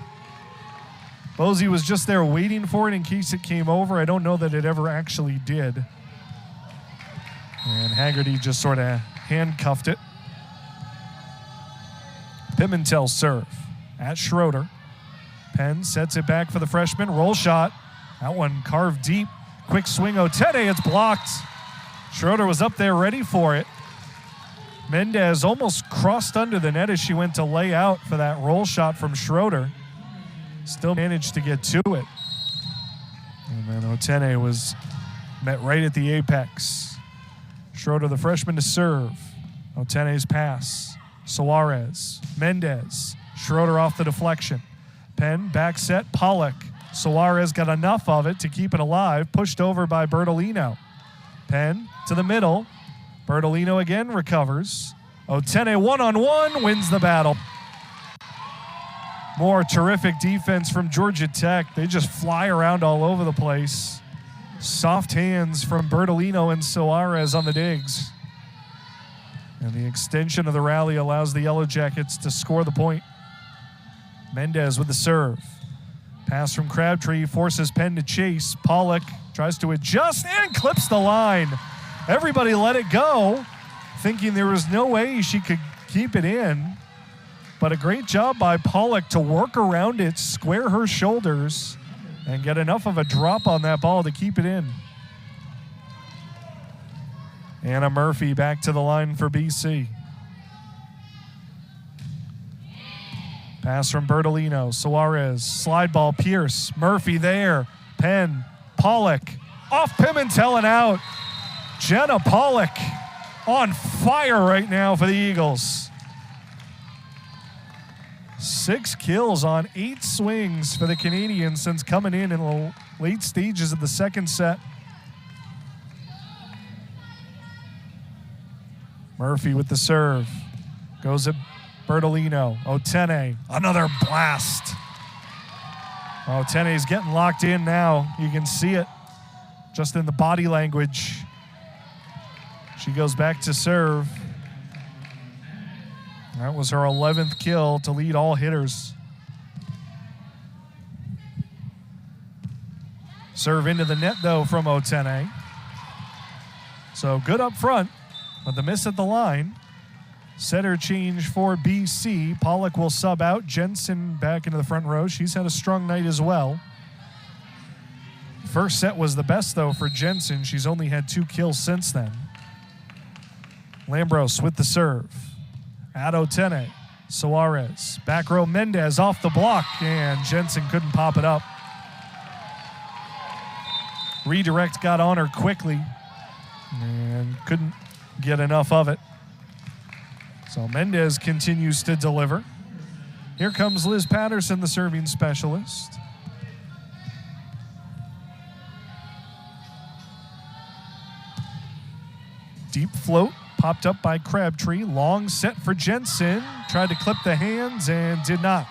Bosey was just there waiting for it in case it came over. I don't know that it ever actually did. And Haggerty just sort of handcuffed it. Pimentel serve at Schroeder. Penn sets it back for the freshman. Roll shot. That one carved deep. Quick swing. Otene, it's blocked. Schroeder was up there ready for it. Mendez almost crossed under the net as she went to lay out for that roll shot from Schroeder. Still managed to get to it. And then Otene was met right at the apex. Schroeder, the freshman, to serve. Otene's pass. Suarez, Mendez, Schroeder off the deflection. Penn, back set, Pollock. Suarez got enough of it to keep it alive, pushed over by Bertolino. Penn to the middle. Bertolino again recovers. Otene one-on-one wins the battle. More terrific defense from Georgia Tech. They just fly around all over the place. Soft hands from Bertolino and Suarez on the digs. And the extension of the rally allows the Yellow Jackets to score the point. Mendez with the serve. Pass from Crabtree forces Penn to chase. Pollock tries to adjust and clips the line. Everybody let it go, thinking there was no way she could keep it in. But a great job by Pollock to work around it, square her shoulders, and get enough of a drop on that ball to keep it in. Anna Murphy back to the line for BC. Pass from Bertolino. Suarez, slide ball, Pierce. Murphy there. Penn Pollock off Pimentel and out. Jenna Pollock on fire right now for the Eagles. 6 kills on 8 swings for the Canadians since coming in the late stages of the second set. Murphy with the serve. Goes at Bertolino. Otene, another blast. Otene's getting locked in now. You can see it just in the body language. She goes back to serve. That was her 11th kill to lead all hitters. Serve into the net, though, from Otene. So good up front, but the miss at the line. Setter change for BC. Pollock will sub out. Jensen back into the front row. She's had a strong night as well. First set was the best, though, for Jensen. She's only had 2 kills since then. Lambros with the serve. At Otene. Suarez. Back row Mendez off the block, and Jensen couldn't pop it up. Redirect got on her quickly and couldn't get enough of it. So Mendez continues to deliver. Here comes Liz Patterson, the serving specialist. Deep float, popped up by Crabtree. Long set for Jensen. Tried to clip the hands and did not.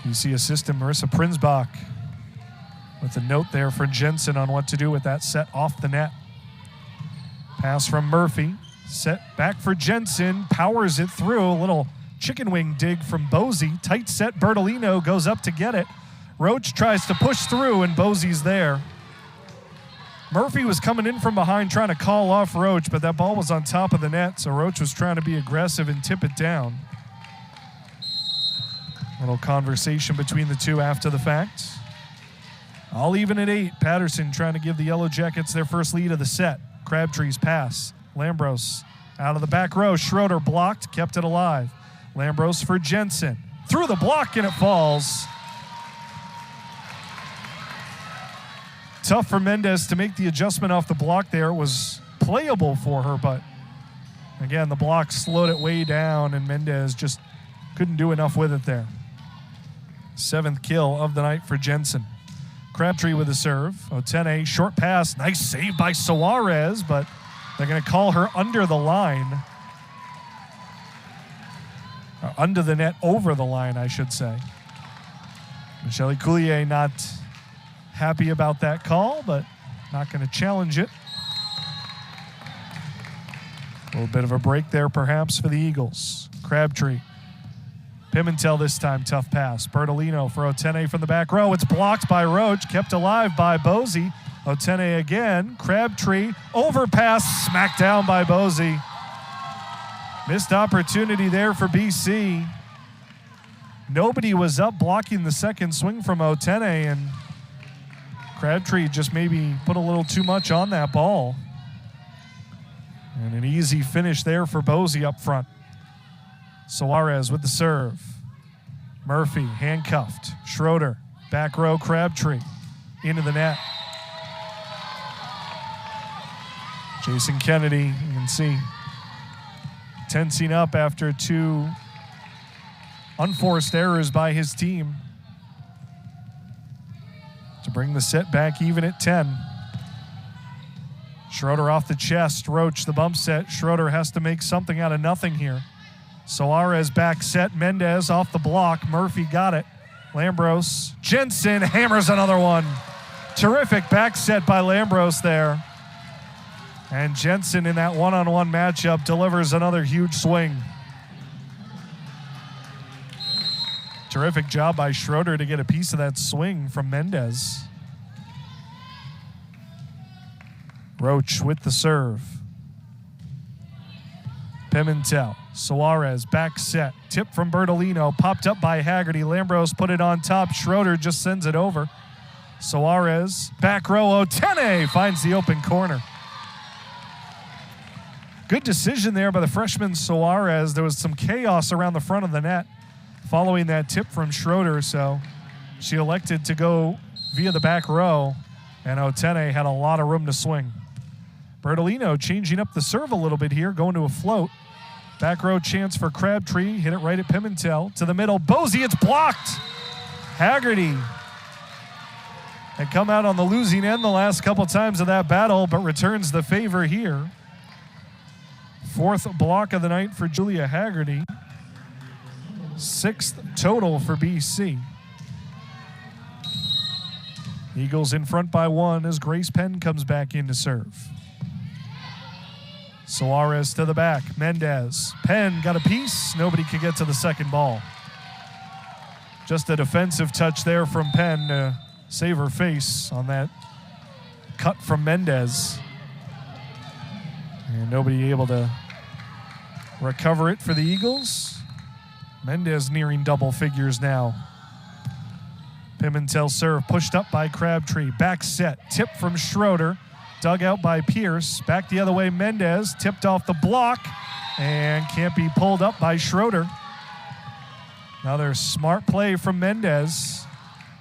You see assistant Marissa Prinsbach with a note there for Jensen on what to do with that set off the net. Pass from Murphy. Set back for Jensen. Powers it through. A little chicken wing dig from Bosey. Tight set. Bertolino goes up to get it. Roach tries to push through, and Bosey's there. Murphy was coming in from behind trying to call off Roach, but that ball was on top of the net, so Roach was trying to be aggressive and tip it down. Little conversation between the two after the fact. All even at 8. Patterson trying to give the Yellow Jackets their first lead of the set. Crabtree's pass. Lambros out of the back row. Schroeder blocked, kept it alive. Lambros for Jensen. Through the block, and it falls. Tough for Mendez to make the adjustment off the block there. It was playable for her, but again, the block slowed it way down, and Mendez just couldn't do enough with it there. 7th kill of the night for Jensen. Crabtree with a serve. Otene, short pass. Nice save by Suarez, but they're going to call her under the line. Or under the net, over the line, I should say. Michelle Coulier not happy about that call, but not going to challenge it. A little bit of a break there, perhaps, for the Eagles. Crabtree. Pimentel this time, tough pass. Bertolino for Otene from the back row. It's blocked by Roach, kept alive by Bosey. Otene again. Crabtree, overpass, smacked down by Bosey. Missed opportunity there for BC. Nobody was up blocking the second swing from Otene, and Crabtree just maybe put a little too much on that ball. And an easy finish there for Bosey up front. Suarez with the serve. Murphy handcuffed. Schroeder, back row, Crabtree into the net. Jason Kennedy, you can see, tensing up after 2 unforced errors by his team to bring the set back even at 10. Schroeder off the chest. Roach the bump set. Schroeder has to make something out of nothing here. Suarez back set. Mendez off the block. Murphy got it. Lambros. Jensen hammers another one. Terrific back set by Lambros there. And Jensen in that one-on-one matchup delivers another huge swing. Terrific job by Schroeder to get a piece of that swing from Mendez. Roach with the serve. Pimentel. Suarez back set. Tip from Bertolino. Popped up by Haggerty. Lambros put it on top. Schroeder just sends it over. Suarez. Back row. Otene finds the open corner. Good decision there by the freshman Suarez. There was some chaos around the front of the net following that tip from Schroeder, so she elected to go via the back row, and Otene had a lot of room to swing. Bertolino changing up the serve a little bit here, going to a float. Back row chance for Crabtree. Hit it right at Pimentel. To the middle. Bosey, it's blocked. Haggerty had come out on the losing end the last couple times of that battle, but returns the favor here. Fourth block of the night for Julia Haggerty. Sixth total for BC. Eagles in front by 1 as Grace Penn comes back in to serve. Suarez to the back. Mendez. Penn got a piece. Nobody could get to the second ball. Just a defensive touch there from Penn to save her face on that cut from Mendez. And nobody able to recover it for the Eagles. Mendez nearing double figures now. Pimentel serve pushed up by Crabtree. Back set. Tip from Schroeder. Dug out by Pierce. Back the other way, Mendez. Tipped off the block and can't be pulled up by Schroeder. Another smart play from Mendez.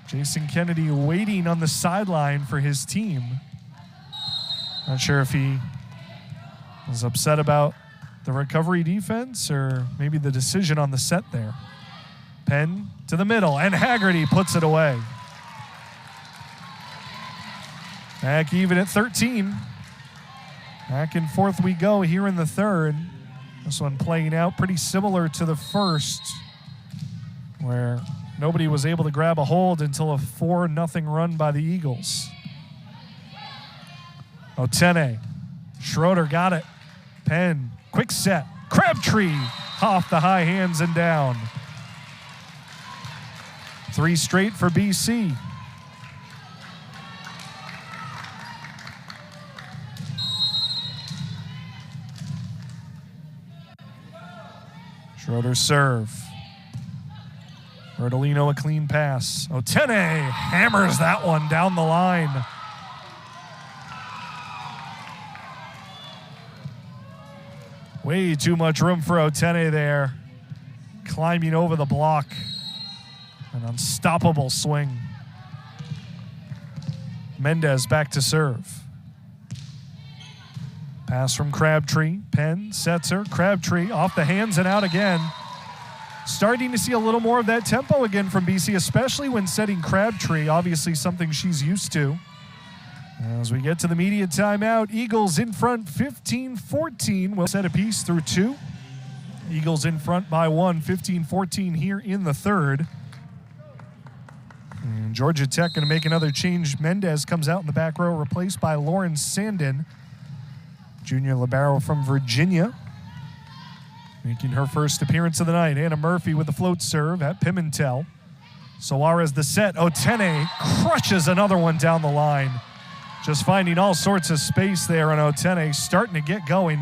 Jason Kennedy waiting on the sideline for his team. Not sure if he was upset about the recovery defense or maybe the decision on the set there. Penn to the middle, and Haggerty puts it away. Back even at 13. Back and forth we go here in the third. This one playing out pretty similar to the first, where nobody was able to grab a hold until a 4-0 run by the Eagles. Otene. Schroeder got it. Penn. Quick set. Crabtree off the high hands and down. 3 straight for BC. Schroeder serve. Bertolino a clean pass. Otene hammers that one down the line. Way too much room for Otene there. Climbing over the block. An unstoppable swing. Mendez back to serve. Pass from Crabtree. Penn sets her. Crabtree off the hands and out again. Starting to see a little more of that tempo again from BC, especially when setting Crabtree. Obviously something she's used to. As we get to the media timeout, Eagles in front 15-14. We'll set a piece through 2. Eagles in front by 1, 15-14 here in the third. And Georgia Tech going to make another change. Mendez comes out in the back row, replaced by Lauren Sandin, junior libero from Virginia, making her first appearance of the night. Anna Murphy with the float serve at Pimentel. Suarez the set. Otene crushes another one down the line. Just finding all sorts of space there on Otene, starting to get going.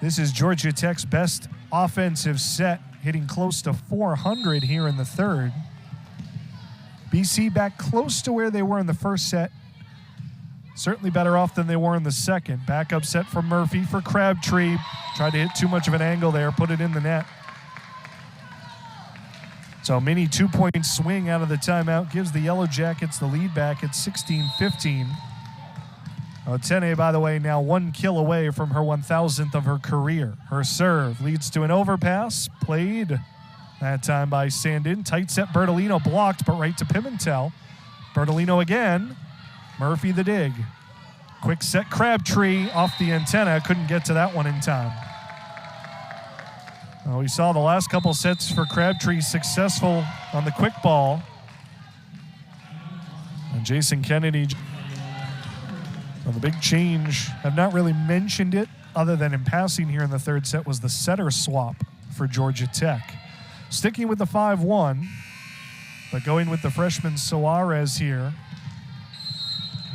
This is Georgia Tech's best offensive set, hitting close to 400 here in the third. BC back close to where they were in the first set. Certainly better off than they were in the second. Backup set from Murphy for Crabtree. Tried to hit too much of an angle there, put it in the net. So mini 2-point swing out of the timeout gives the Yellow Jackets the lead back at 16-15. Otene, by the way, now 1 kill away from her 1,000th of her career. Her serve leads to an overpass, played that time by Sandin. Tight set Bertolino blocked, but right to Pimentel. Bertolino again. Murphy the dig. Quick set Crabtree off the antenna. Couldn't get to that one in time. Well, we saw the last couple sets for Crabtree successful on the quick ball. And Jason Kennedy, well, the big change, have not really mentioned it other than in passing here in the third set, was the setter swap for Georgia Tech. Sticking with the 5-1, but going with the freshman Suarez here.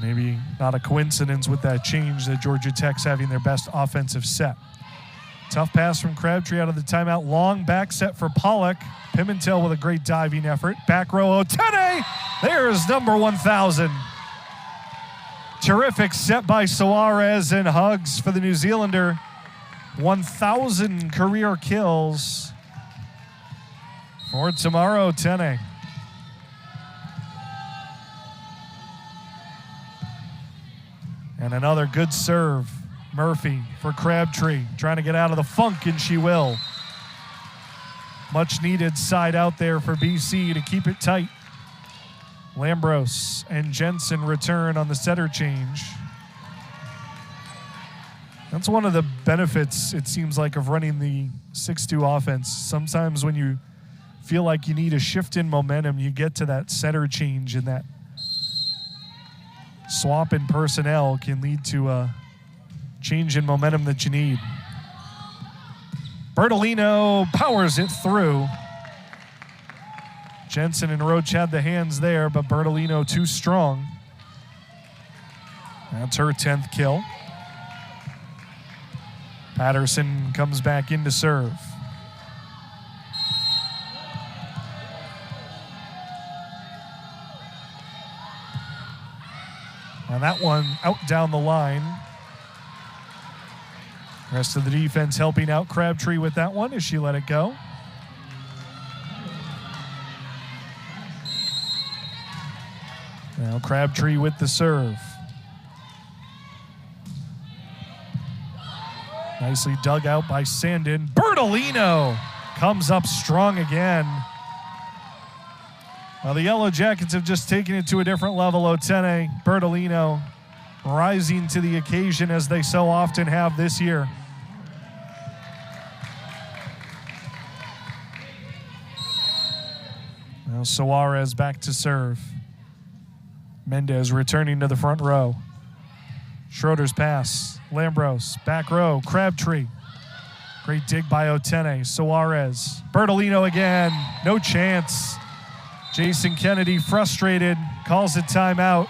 Maybe not a coincidence with that change that Georgia Tech's having their best offensive set. Tough pass from Crabtree out of the timeout. Long back set for Pollock. Pimentel with a great diving effort. Back row, Otene. There's number 1,000. Terrific set by Suarez, and hugs for the New Zealander 1,000 career kills for tomorrow, Tene. And another good serve. Murphy for Crabtree, trying to get out of the funk, and she will. Much needed side out there for BC to keep it tight. Lambros and Jensen return on the setter change. That's one of the benefits, it seems like, of running the 6-2 offense. Sometimes when you feel like you need a shift in momentum, you get to that setter change, and that swap in personnel can lead to a change in momentum that you need. Bertolino powers it through. Jensen and Roach had the hands there, but Bertolino too strong. That's her 10th kill. Patterson comes back in to serve. And that one out down the line. Rest of the defense helping out Crabtree with that one as she let it go. Now Crabtree with the serve. Nicely dug out by Sandin. Bertolino comes up strong again. Well, the Yellow Jackets have just taken it to a different level. Otene, Bertolino rising to the occasion as they so often have this year. Now Suarez back to serve. Mendez returning to the front row. Schroeder's pass. Lambros, back row, Crabtree. Great dig by Otene. Suarez. Bertolino again. No chance. Jason Kennedy frustrated, calls a timeout.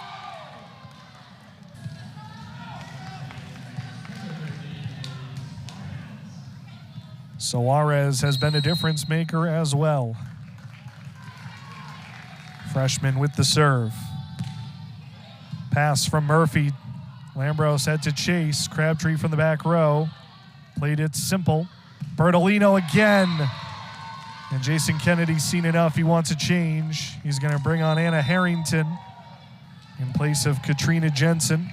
Suarez has been a difference maker as well. Freshman with the serve. Pass from Murphy. Lambros had to chase. Crabtree from the back row. Played it simple. Bertolino again. And Jason Kennedy's seen enough. He wants a change. He's going to bring on Anna Harrington in place of Katrina Jensen.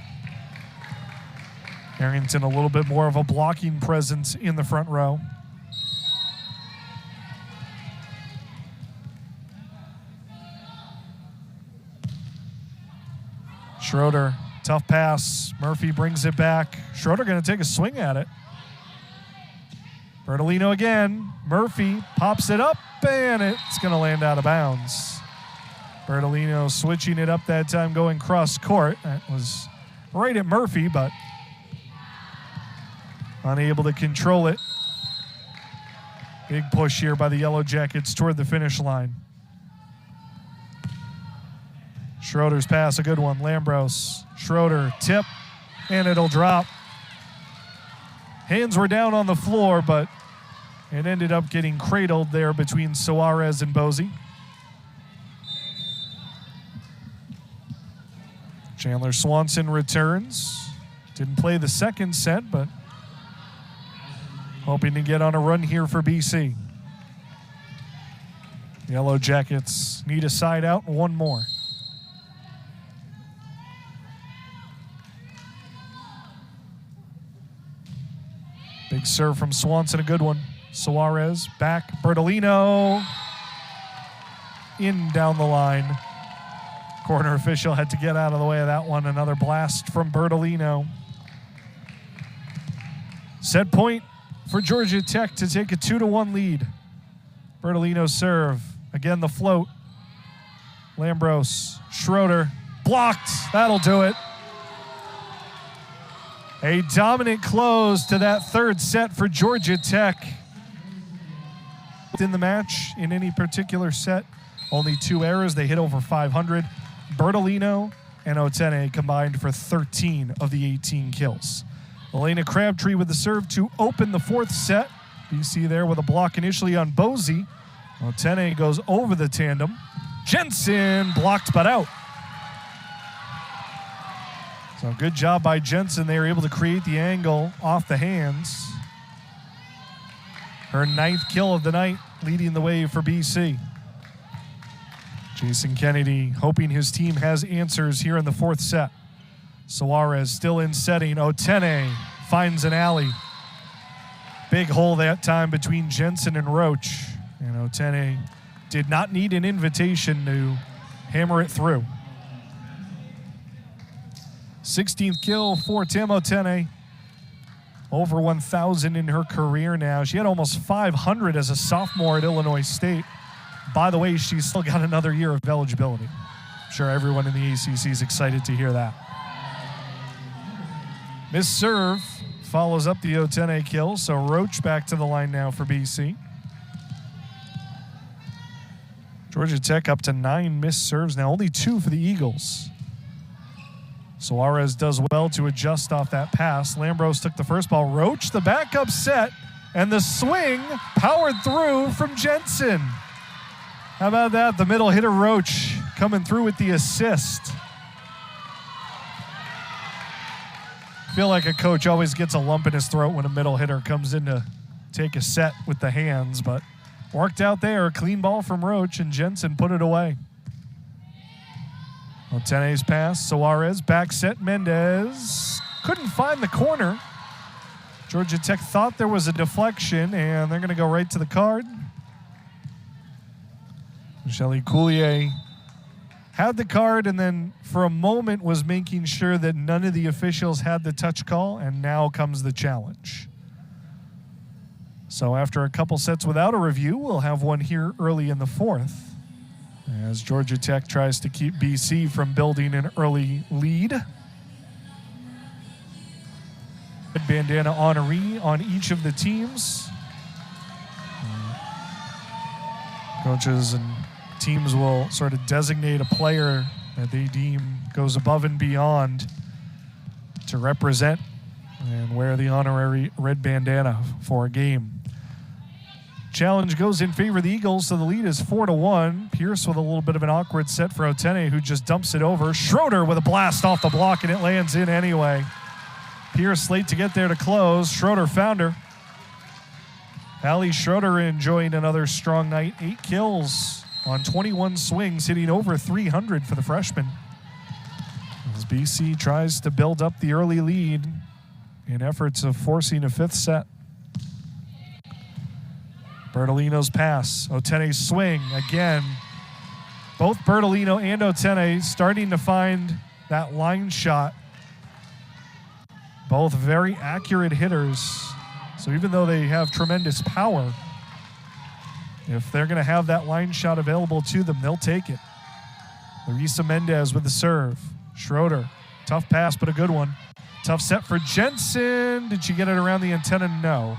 Harrington a little bit more of a blocking presence in the front row. Schroeder, tough pass. Murphy brings it back. Schroeder going to take a swing at it. Bertolino again. Murphy pops it up, and it's going to land out of bounds. Bertolino switching it up that time, going cross court. That was right at Murphy, but unable to control it. Big push here by the Yellow Jackets toward the finish line. Schroeder's pass, a good one. Lambros, Schroeder, tip, and it'll drop. Hands were down on the floor, but it ended up getting cradled there between Suarez and Bozy. Chandler Swanson returns. Didn't play the second set, but hoping to get on a run here for BC. Yellow Jackets need a side out and one more. Big serve from Swanson, a good one. Suarez, back, Bertolino. In down the line. Corner official had to get out of the way of that one. Another blast from Bertolino. Set point for Georgia Tech to take a 2-1 lead. Bertolino serve. Again, the float. Lambros, Schroeder, blocked. That'll do it. A dominant close to that third set for Georgia Tech. In the match, in any particular set, only 2 errors. They hit over 500. Bertolino and Otene combined for 13 of the 18 kills. Elena Crabtree with the serve to open the fourth set. BC there with a block initially on Bozy. Otene goes over the tandem. Jensen blocked but out. So good job by Jensen. They were able to create the angle off the hands. Her 9th kill of the night, leading the way for BC. Jason Kennedy hoping his team has answers here in the 4th set. Suarez still in setting. Otene finds an alley. Big hole that time between Jensen and Roach. And Otene did not need an invitation to hammer it through. 16th kill for Tim Otene. Over 1,000 in her career now. She had almost 500 as a sophomore at Illinois State. By the way, she's still got another year of eligibility. I'm sure everyone in the ACC is excited to hear that. Miss serve follows up the Otene kill, so Roach back to the line now for BC. Georgia Tech up to 9 missed serves now, only 2 for the Eagles. Suarez does well to adjust off that pass. Lambros took the first ball. Roach, the backup set, and the swing powered through from Jensen. How about that? The middle hitter Roach coming through with the assist. I feel like a coach always gets a lump in his throat when a middle hitter comes in to take a set with the hands, but worked out there. Clean ball from Roach, and Jensen put it away. Otene's pass, Suarez, back set, Mendez. Couldn't find the corner. Georgia Tech thought there was a deflection, and they're going to go right to the card. Michelle Coulier had the card, and then for a moment was making sure that none of the officials had the touch call, and now comes the challenge. So after a couple sets without a review, we'll have one here early in the 4th. As Georgia Tech tries to keep BC from building an early lead. Red bandana honoree on each of the teams. Coaches and teams will sort of designate a player that they deem goes above and beyond to represent and wear the honorary red bandana for a game. Challenge goes in favor of the Eagles, so the lead is 4-1. Pierce with a little bit of an awkward set for Otene, who just dumps it over. Schroeder with a blast off the block, and it lands in anyway. Pierce late to get there to close. Schroeder found her. Allie Schroeder enjoying another strong night. 8 kills on 21 swings, hitting over 300 for the freshman. As BC tries to build up the early lead in efforts of forcing a 5th set. Bertolino's pass, Otene's swing again. Both Bertolino and Otene starting to find that line shot. Both very accurate hitters. So even though they have tremendous power, if they're going to have that line shot available to them, they'll take it. Larissa Mendez with the serve. Schroeder, tough pass, but a good one. Tough set for Jensen. Did she get it around the antenna? No.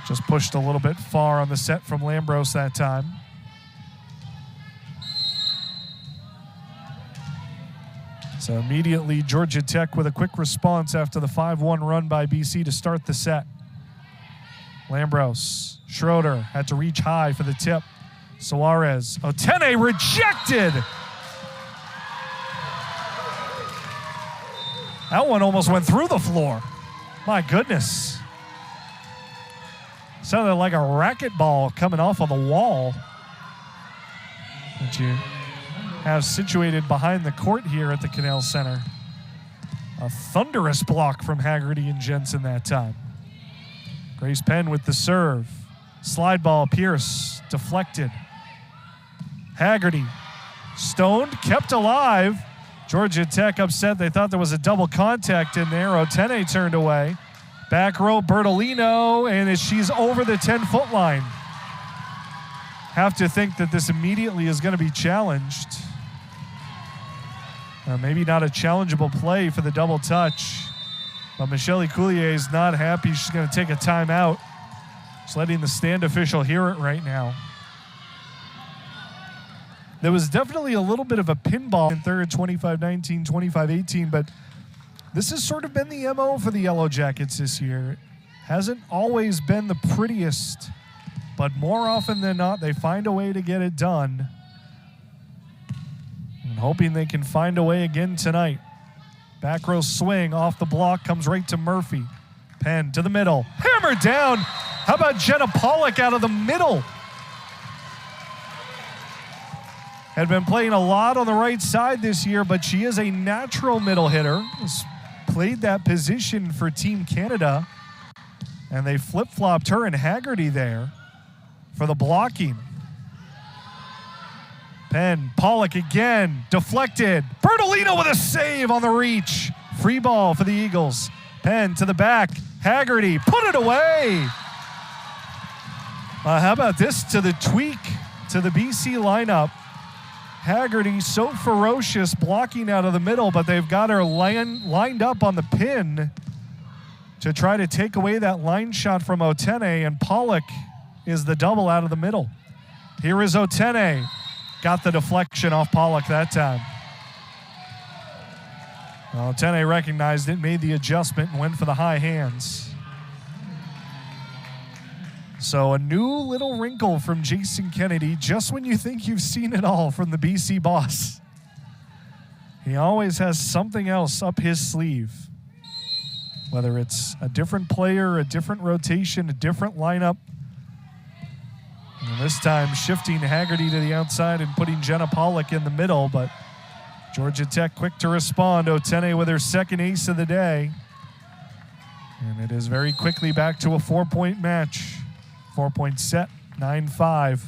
Just pushed a little bit far on the set from Lambros that time. So immediately Georgia Tech with a quick response after the 5-1 run by BC to start the set. Lambros, Schroeder had to reach high for the tip. Suarez, Otene rejected. That one almost went through the floor. My goodness. Sounded like a racquetball coming off of the wall that you have situated behind the court here at the Canal Center. A thunderous block from Haggerty and Jensen that time. Grace Penn with the serve. Slide ball, Pierce, deflected. Haggerty, stoned, kept alive. Georgia Tech upset. They thought there was a double contact in there. Otene turned away. Back row, Bertolino, and she's over the 10-foot line. Have to think that this immediately is going to be challenged. Maybe not a challengeable play for the double touch, but Michelle Coulier is not happy. She's going to take a timeout. Just letting the stand official hear it right now. There was definitely a little bit of a pinball in third, 25-19, 25-18, but this has sort of been the MO for the Yellow Jackets this year. It hasn't always been the prettiest, but more often than not, they find a way to get it done. And hoping they can find a way again tonight. Back row swing off the block, comes right to Murphy. Penn to the middle. Hammered down. How about Jenna Pollock out of the middle? Had been playing a lot on the right side this year, but she is a natural middle hitter. Has played that position for Team Canada. And they flip-flopped her and Haggerty there for the blocking. Penn, Pollock again, deflected. Bertolino with a save on the reach. Free ball for the Eagles. Penn to the back. Haggerty, put it away. How about this to the tweak to the BC lineup? Haggerty so ferocious blocking out of the middle, but they've got her lined up on the pin to try to take away that line shot from Otene, and Pollock is the double out of the middle. Here is Otene. Got the deflection off Pollock that time. Well, Otene recognized it, made the adjustment, and went for the high hands. So a new little wrinkle from Jason Kennedy, just when you think you've seen it all from the BC boss. He always has something else up his sleeve. Whether it's a different player, a different rotation, a different lineup. And this time shifting Haggerty to the outside and putting Jenna Pollock in the middle, but Georgia Tech quick to respond. Otene with her second ace of the day. And it is very quickly back to a 4-point match. 4-point set, 9-5.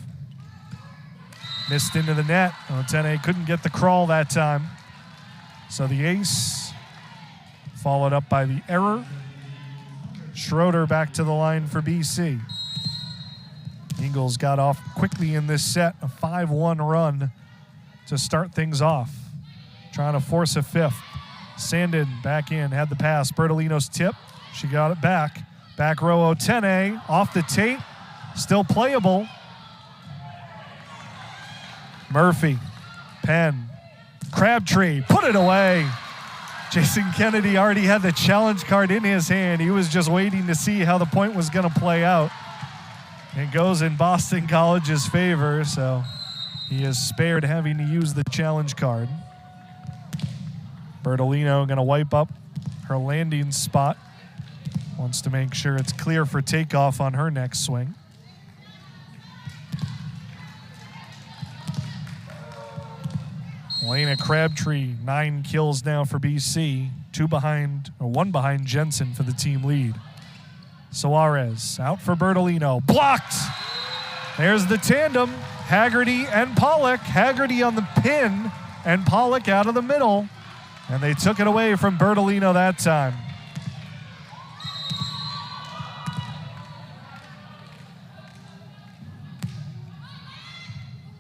Missed into the net. Otene couldn't get the crawl that time. So the ace followed up by the error. Schroeder back to the line for BC. Eagles got off quickly in this set, a 5-1 run to start things off. Trying to force a fifth. Sandin back in, had the pass. Bertolino's tip. She got it back. Back row Otene off the tape. Still playable. Murphy, Penn, Crabtree, put it away. Jason Kennedy already had the challenge card in his hand. He was just waiting to see how the point was going to play out. It goes in Boston College's favor, so he is spared having to use the challenge card. Bertolino going to wipe up her landing spot. Wants to make sure it's clear for takeoff on her next swing. Elena Crabtree, 9 kills now for BC. 1 behind Jensen for the team lead. Suarez out for Bertolino. Blocked! There's the tandem. Haggerty and Pollock. Haggerty on the pin and Pollock out of the middle. And they took it away from Bertolino that time.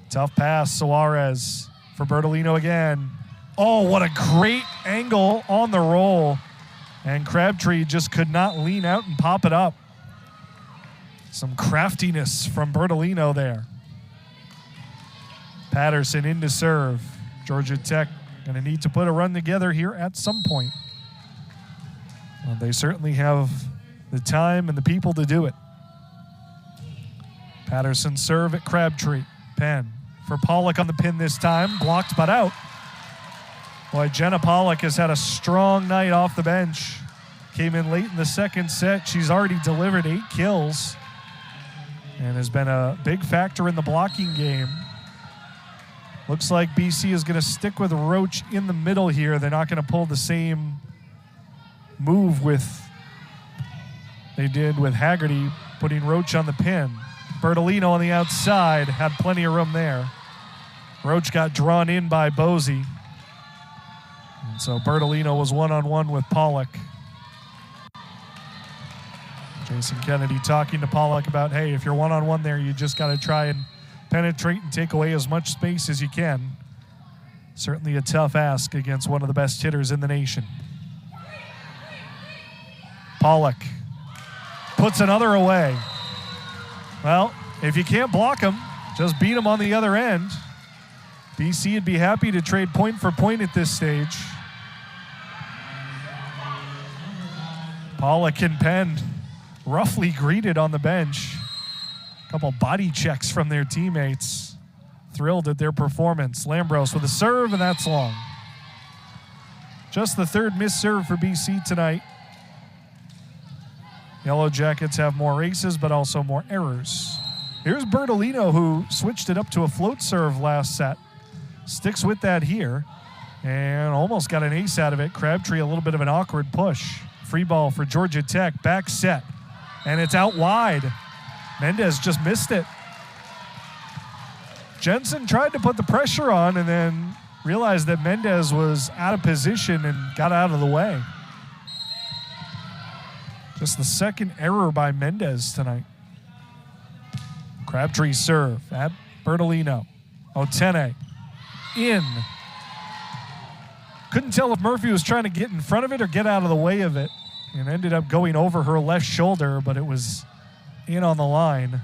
Tough pass, Suarez for Bertolino again. Oh, what a great angle on the roll. And Crabtree just could not lean out and pop it up. Some craftiness from Bertolino there. Patterson in to serve. Georgia Tech going to need to put a run together here at some point. Well, they certainly have the time and the people to do it. Patterson serve at Crabtree. Penn for Pollock on the pin this time. Blocked but out. Boy, Jenna Pollock has had a strong night off the bench. Came in late in the second set. She's already delivered 8 kills and has been a big factor in the blocking game. Looks like BC is going to stick with Roach in the middle here. They're not going to pull the same move they did with Haggerty, putting Roach on the pin. Bertolino on the outside, had plenty of room there. Roach got drawn in by Bosey. And so Bertolino was one-on-one with Pollock. Jason Kennedy talking to Pollock about, hey, if you're one-on-one there, you just got to try and penetrate and take away as much space as you can. Certainly a tough ask against one of the best hitters in the nation. Pollock puts another away. Well, if you can't block him, just beat him on the other end. BC would be happy to trade point for point at this stage. Pollock and Penn roughly greeted on the bench. A couple body checks from their teammates. Thrilled at their performance. Lambros with a serve, and that's long. Just the third missed serve for BC tonight. Yellow Jackets have more aces, but also more errors. Here's Bertolino, who switched it up to a float serve last set. Sticks with that here, and almost got an ace out of it. Crabtree, a little bit of an awkward push. Free ball for Georgia Tech, back set, and it's out wide. Mendez just missed it. Jensen tried to put the pressure on and then realized that Mendez was out of position and got out of the way. Just the second error by Mendez tonight. Crabtree serve at Bertolino. Otene in. Couldn't tell if Murphy was trying to get in front of it or get out of the way of it, and ended up going over her left shoulder, but it was in on the line.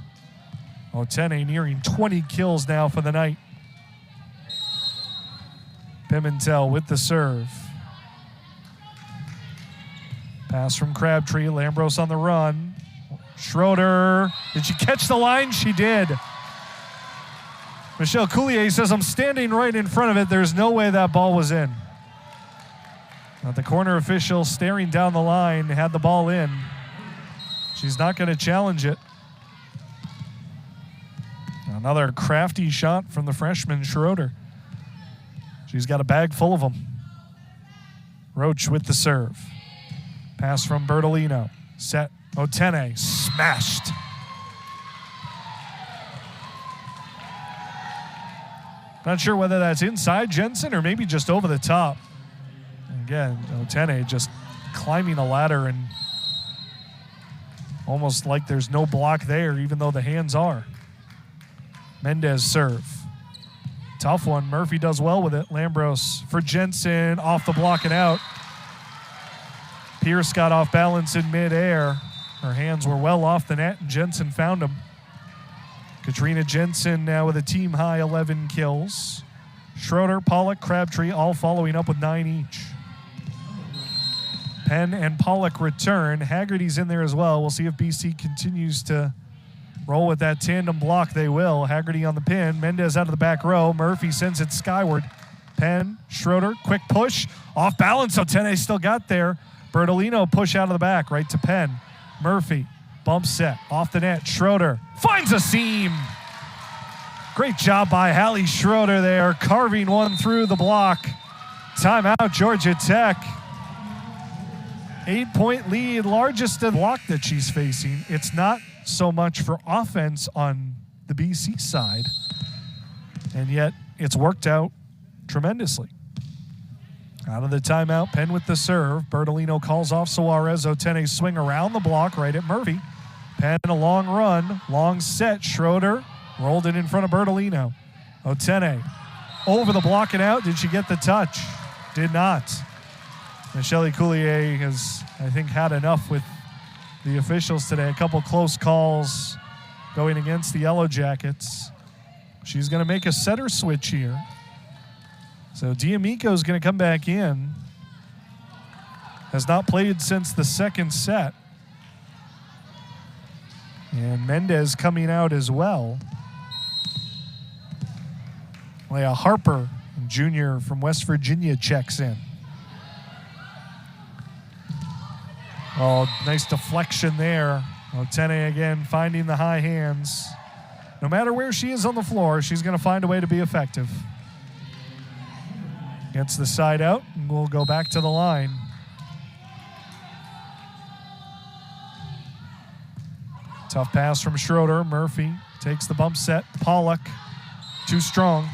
Otene nearing 20 kills now for the night. Pimentel with the serve. Pass from Crabtree, Lambros on the run. Schroeder, did she catch the line? She did. Michelle Coulier says, I'm standing right in front of it. There's no way that ball was in. Now the corner official staring down the line, had the ball in. She's not going to challenge it. Another crafty shot from the freshman, Schroeder. She's got a bag full of them. Roach with the serve. Pass from Bertolino. Set. Otene smashed. Not sure whether that's inside Jensen or maybe just over the top. Again, Otene just climbing a ladder and almost like there's no block there, even though the hands are. Mendez serve. Tough one. Murphy does well with it. Lambros for Jensen, off the block and out. Pierce got off balance in midair. Her hands were well off the net, and Jensen found him. Katrina Jensen now with a team-high 11 kills. Schroeder, Pollock, Crabtree all following up with 9 each. Penn and Pollock return. Haggerty's in there as well. We'll see if BC continues to roll with that tandem block. They will. Haggerty on the pin. Mendez out of the back row. Murphy sends it skyward. Penn, Schroeder, quick push. Off balance, Otene still got there. Bertolino push out of the back, right to Penn. Murphy, bump set, off the net. Schroeder finds a seam. Great job by Hallie Schroeder there, carving one through the block. Timeout, Georgia Tech. 8-point lead, largest block that she's facing. It's not so much for offense on the BC side, and yet it's worked out tremendously. Out of the timeout, Penn with the serve. Bertolino calls off Suarez. Otene swing around the block right at Murphy. Penn a long run, long set. Schroeder rolled it in front of Bertolino. Otene over the block and out. Did she get the touch? Did not. Michelle Coulier has, I think, had enough with the officials today. A couple close calls going against the Yellow Jackets. She's going to make a setter switch here. So D'Amico is going to come back in. Has not played since the second set. And Mendez coming out as well. Leah Harper, junior from West Virginia, checks in. Oh, nice deflection there. Otene again finding the high hands. No matter where she is on the floor, she's going to find a way to be effective. Gets the side out, and we'll go back to the line. Tough pass from Schroeder. Murphy takes the bump set. Pollock, too strong.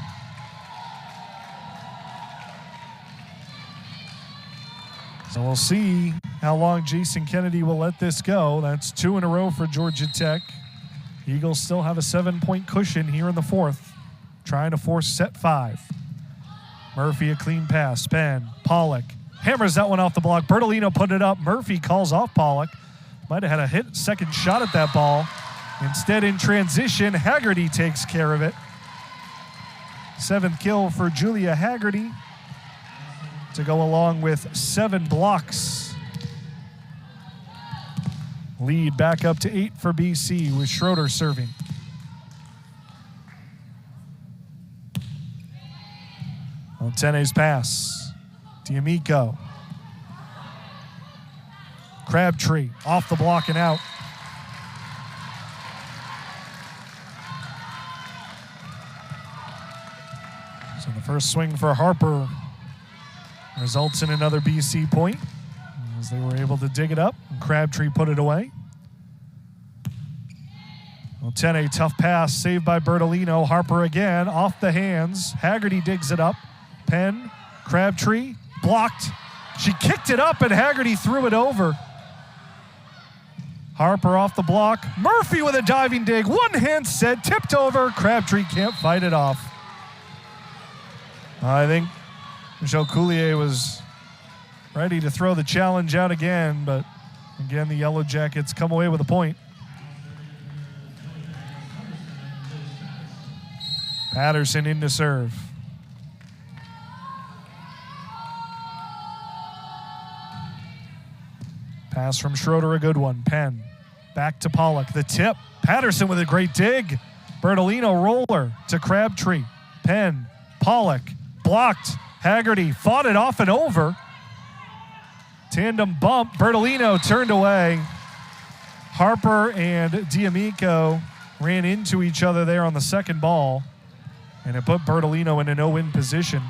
So we'll see how long Jason Kennedy will let this go. That's 2 in a row for Georgia Tech. Eagles still have a 7-point cushion here in the fourth, trying to force set 5. Murphy a clean pass. Penn, Pollock hammers that one off the block. Bertolino put it up. Murphy calls off Pollock. Might have had a second shot at that ball. Instead, in transition, Haggerty takes care of it. 7th kill for Julia Haggerty to go along with 7 blocks. Lead back up to 8 for BC with Schroeder serving. Otene's pass. D'Amico. Crabtree off the block and out. So the first swing for Harper results in another BC point as they were able to dig it up and Crabtree put it away. Otene, tough pass, saved by Bertolino. Harper again, off the hands. Haggerty digs it up. Penn, Crabtree, blocked. She kicked it up and Haggerty threw it over. Harper off the block. Murphy with a diving dig. One hand set, tipped over. Crabtree can't fight it off. I think Michelle Coulier was ready to throw the challenge out again, but again, the Yellow Jackets come away with a point. Patterson in to serve. Pass from Schroeder, a good one. Penn, back to Pollock. The tip. Patterson with a great dig. Bertolino roller to Crabtree. Penn, Pollock, blocked. Haggerty fought it off and over. Tandem bump. Bertolino turned away. Harper and D'Amico ran into each other there on the second ball, and it put Bertolino in a no-win position.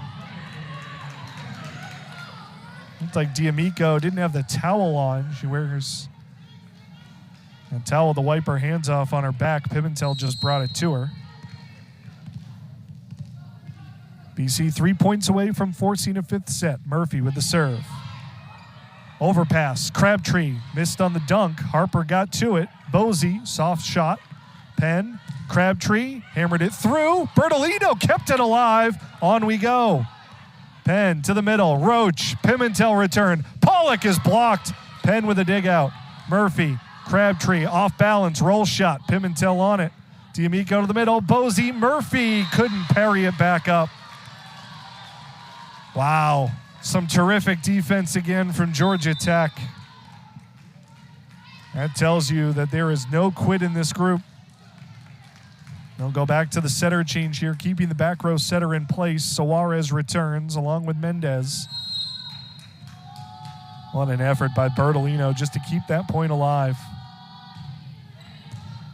Looked like D'Amico didn't have the towel on. She wears a towel to wipe her hands off on her back. Pimentel just brought it to her. BC 3 points away from forcing a fifth set. Murphy with the serve. Overpass. Crabtree missed on the dunk. Harper got to it. Bosey, soft shot. Penn, Crabtree hammered it through. Bertolino kept it alive. On we go. Penn to the middle. Roach. Pimentel return. Pollock is blocked. Penn with a dig out. Murphy, Crabtree off balance. Roll shot. Pimentel on it. D'Amico to the middle. Bosey. Murphy couldn't parry it back up. Wow. Some terrific defense again from Georgia Tech. That tells you that there is no quit in this group. They'll go back to the setter change here, keeping the back row setter in place. Suarez returns along with Mendez. What an effort by Bertolino just to keep that point alive.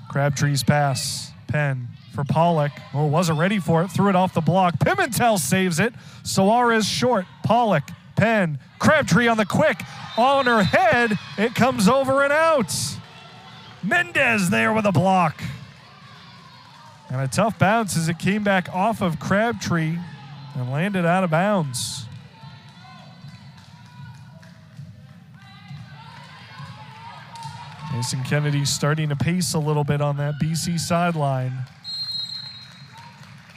Crabtree's pass. Penn for Pollock. Oh, wasn't ready for it. Threw it off the block. Pimentel saves it. Suarez short. Pollock. Penn. Crabtree on the quick. On her head. It comes over and out. Mendez there with a block. And a tough bounce as it came back off of Crabtree and landed out of bounds. Mason Kennedy starting to pace a little bit on that BC sideline.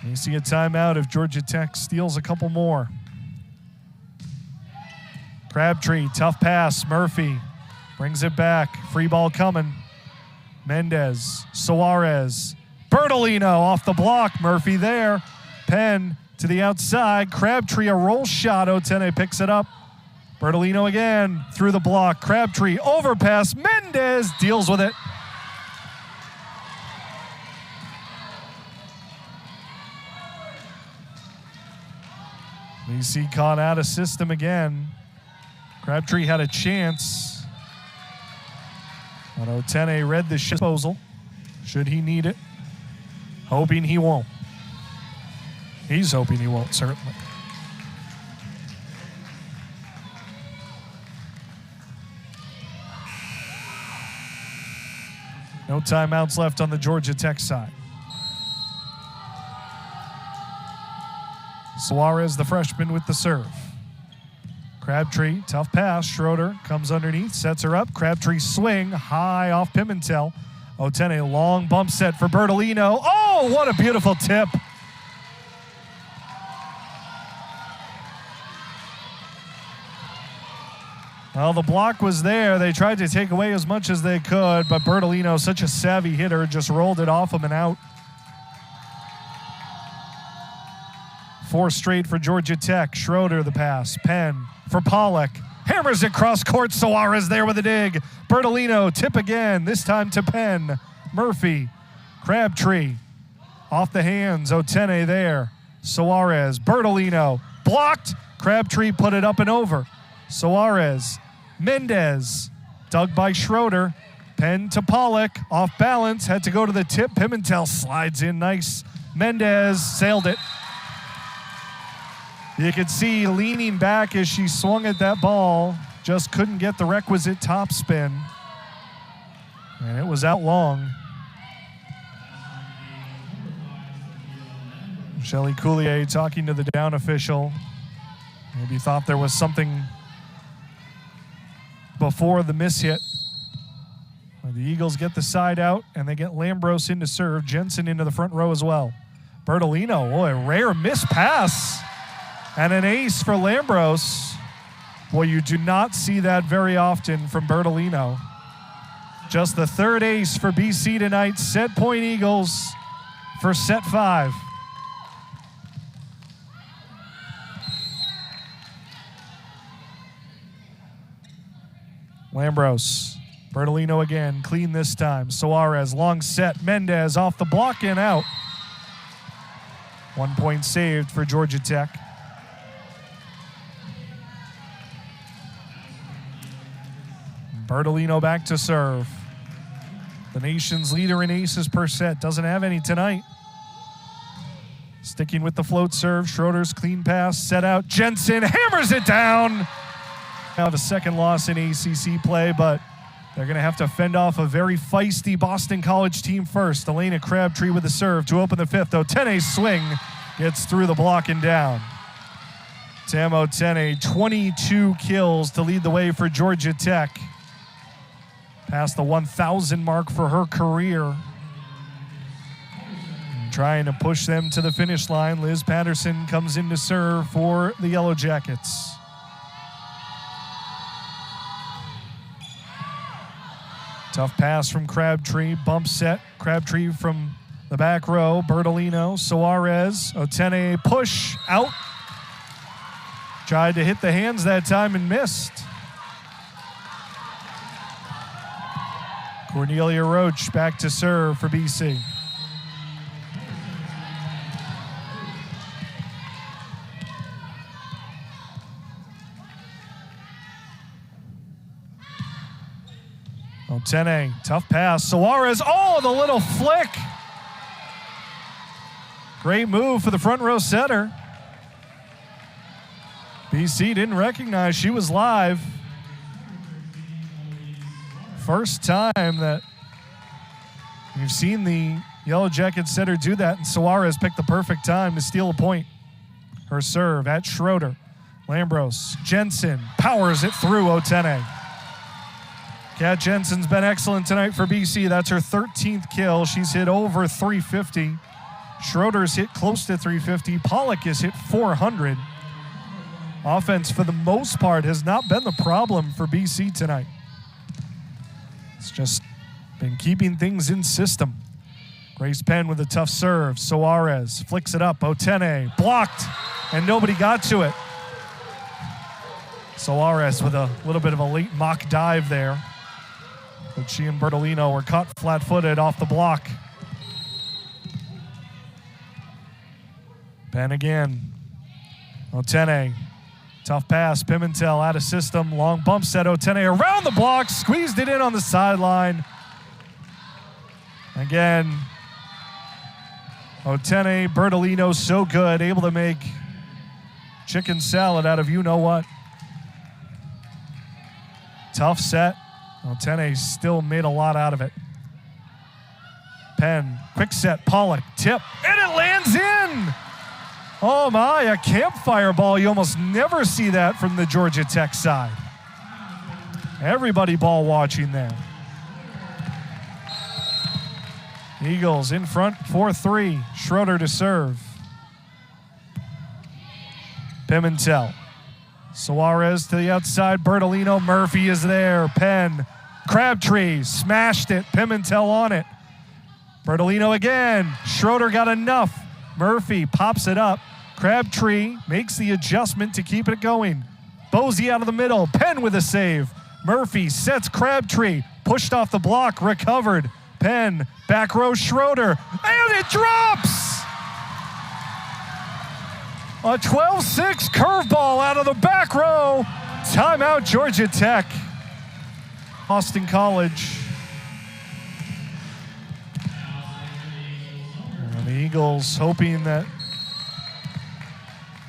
You see a timeout if Georgia Tech steals a couple more. Crabtree, tough pass. Murphy brings it back. Free ball coming. Mendez, Suarez, Bertolino off the block. Murphy there. Penn to the outside. Crabtree, a roll shot. Otene picks it up. Bertolino again through the block. Crabtree overpass. Mendez deals with it. BC caught out of system again. Crabtree had a chance. But Otene read the disposal. Should he need it? Hoping he won't. He's hoping he won't, certainly. No timeouts left on the Georgia Tech side. Suarez, the freshman, with the serve. Crabtree, tough pass. Schroeder comes underneath, sets her up. Crabtree swing, high off Pimentel. Otene, long bump set for Bertolino. Oh, what a beautiful tip. Well, the block was there. They tried to take away as much as they could, but Bertolino, such a savvy hitter, just rolled it off him and out. 4 straight for Georgia Tech. Schroeder the pass. Penn for Pollock. Hammers it cross court. Suarez there with a dig. Bertolino tip again, this time to Penn. Murphy. Crabtree. Off the hands. Otene there. Suarez. Bertolino. Blocked. Crabtree put it up and over. Suarez. Mendez. Dug by Schroeder. Penn to Pollock. Off balance. Had to go to the tip. Pimentel slides in. Nice. Mendez sailed it. You could see leaning back as she swung at that ball. Just couldn't get the requisite top spin. And it was out long. Shelly Coulier talking to the down official. Maybe thought there was something before the miss hit. The Eagles get the side out, and they get Lambros in to serve. Jensen into the front row as well. Bertolino, boy, a rare miss pass. And an ace for Lambros. Boy, you do not see that very often from Bertolino. Just the third ace for BC tonight. Set point Eagles for set 5. Lambros. Bertolino again, clean this time. Suarez, long set. Mendez off the block and out. 1 point saved for Georgia Tech. Bertolino back to serve. The nation's leader in aces per set. Doesn't have any tonight. Sticking with the float serve. Schroeder's clean pass. Set out. Jensen hammers it down. Now the second loss in ACC play, but they're going to have to fend off a very feisty Boston College team first. Elena Crabtree with the serve to open the fifth. Otene's swing gets through the block and down. Tam Otene, 22 kills to lead the way for Georgia Tech. Past the 1,000 mark for her career. And trying to push them to the finish line. Liz Patterson comes in to serve for the Yellow Jackets. Tough pass from Crabtree, bump set. Crabtree from the back row. Bertolino, Suarez, Otene push, out. Tried to hit the hands that time and missed. Cornelia Roach back to serve for BC. Otene, tough pass. Suarez, oh, the little flick. Great move for the front row setter. BC didn't recognize she was live. First time that you've seen the Yellow Jacket setter do that, and Suarez picked the perfect time to steal a point. Her serve at Schroeder. Lambros, Jensen powers it through Otene. Kat Jensen's been excellent tonight for BC. That's her 13th kill. She's hit over 350. Schroeder's hit close to 350. Pollock has hit 400. Offense, for the most part, has not been the problem for BC tonight. It's just been keeping things in system. Grace Penn with a tough serve. Suarez flicks it up. Otene blocked, and nobody got to it. Suarez with a little bit of a late mock dive there. But she and Bertolino were caught flat-footed off the block. Penn again. Otene. Tough pass. Pimentel out of system. Long bump set. Otene around the block. Squeezed it in on the sideline. Again, Otene, Bertolino, so good. Able to make chicken salad out of you-know-what. Tough set. Otene still made a lot out of it. Penn, quick set, Pollock, tip, and it lands in! Oh my, a campfire ball. You almost never see that from the Georgia Tech side. Everybody ball watching there. Eagles in front, 4-3. Schroeder to serve. Pimentel. Suarez to the outside. Bertolino. Murphy is there. Penn. Crabtree smashed it. Pimentel on it. Bertolino again. Schroeder got enough. Murphy pops it up. Crabtree makes the adjustment to keep it going. Bosie out of the middle. Penn with a save. Murphy sets Crabtree. Pushed off the block. Recovered. Penn. Back row Schroeder. And it drops! A 12-6 curveball out of the back row. Timeout Georgia Tech. Boston College. And the Eagles hoping that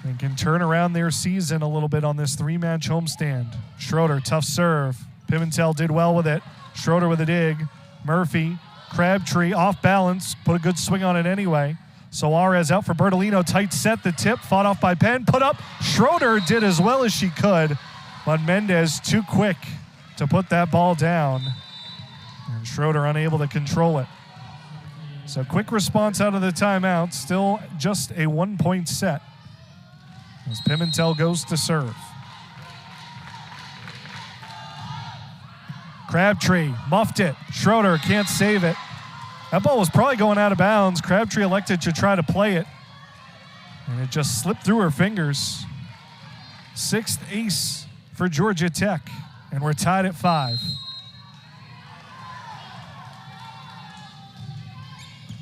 they can turn around their season a little bit on this 3-match homestand. Schroeder, tough serve. Pimentel did well with it. Schroeder with a dig. Murphy, Crabtree off balance, put a good swing on it anyway. Suarez out for Bertolino, tight set, the tip, fought off by Penn, put up. Schroeder did as well as she could, but Mendez too quick to put that ball down. And Schroeder unable to control it. So quick response out of the timeout, still just a 1-point set as Pimentel goes to serve. Crabtree muffed it. Schroeder can't save it. That ball was probably going out of bounds. Crabtree elected to try to play it, and it just slipped through her fingers. 6th ace for Georgia Tech, and we're tied at 5.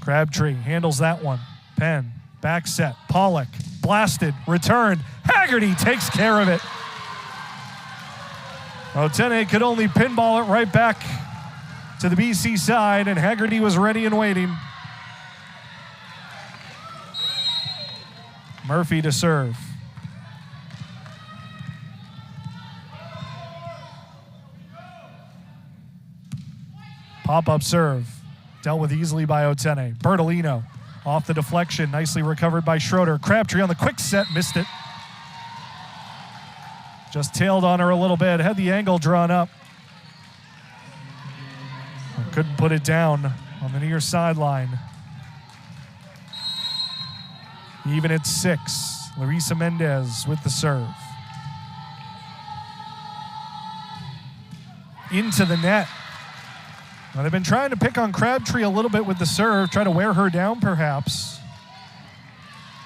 Crabtree handles that one. Penn, back set. Pollock, blasted, returned. Haggerty takes care of it. Otene could only pinball it right back to the BC side, and Haggerty was ready and waiting. Murphy to serve. Pop-up serve. Dealt with easily by Otene. Bertolino off the deflection. Nicely recovered by Schroeder. Crabtree on the quick set. Missed it. Just tailed on her a little bit. Had the angle drawn up. Couldn't put it down on the near sideline. Even at 6. Larissa Mendez with the serve. Into the net. Now they've been trying to pick on Crabtree a little bit with the serve, try to wear her down perhaps.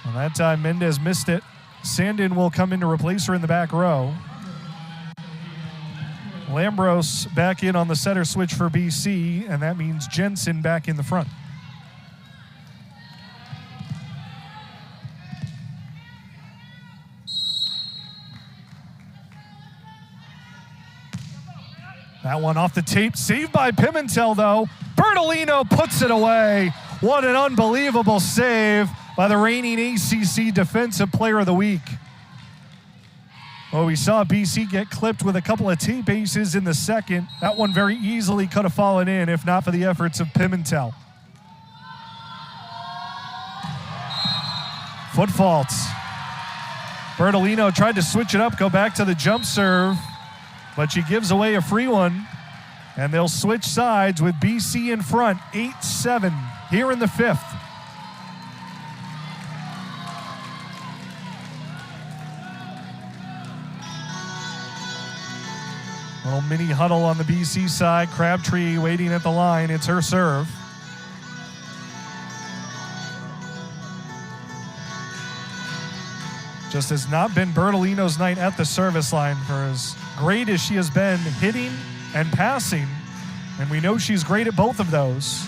And that time Mendez missed it. Sandin will come in to replace her in the back row. Lambros back in on the setter switch for BC, and that means Jensen back in the front. That one off the tape, saved by Pimentel though. Bertolino puts it away. What an unbelievable save by the reigning ACC Defensive Player of the Week. Well, we saw BC get clipped with a couple of tape aces in the second. That one very easily could have fallen in if not for the efforts of Pimentel. Foot faults. Bertolino tried to switch it up, go back to the jump serve, but she gives away a free one, and they'll switch sides with BC in front, 8-7 here in the 5th. Little mini huddle on the BC side. Crabtree waiting at the line. It's her serve. Just has not been Bertolino's night at the service line for as great as she has been hitting and passing. And we know she's great at both of those.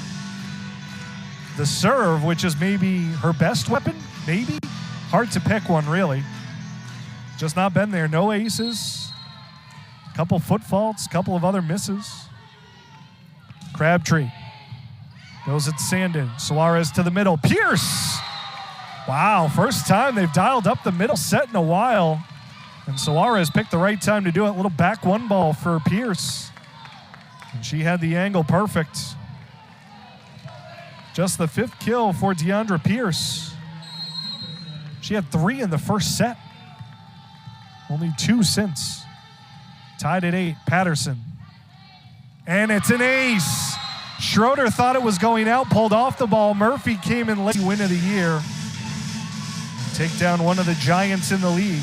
The serve, which is maybe her best weapon, maybe. Hard to pick one, really. Just not been there. No aces. Couple foot faults, couple of other misses. Crabtree goes at Sandin. Suarez to the middle. Pierce! Wow, first time they've dialed up the middle set in a while. And Suarez picked the right time to do it. Little back one ball for Pierce. And she had the angle perfect. Just the 5th kill for Deandra Pierce. She had 3 in the first set. Only 2 since. Tied at 8, Patterson. And it's an ace. Schroeder thought it was going out, pulled off the ball. Murphy came in late. Win of the year. Take down one of the giants in the league.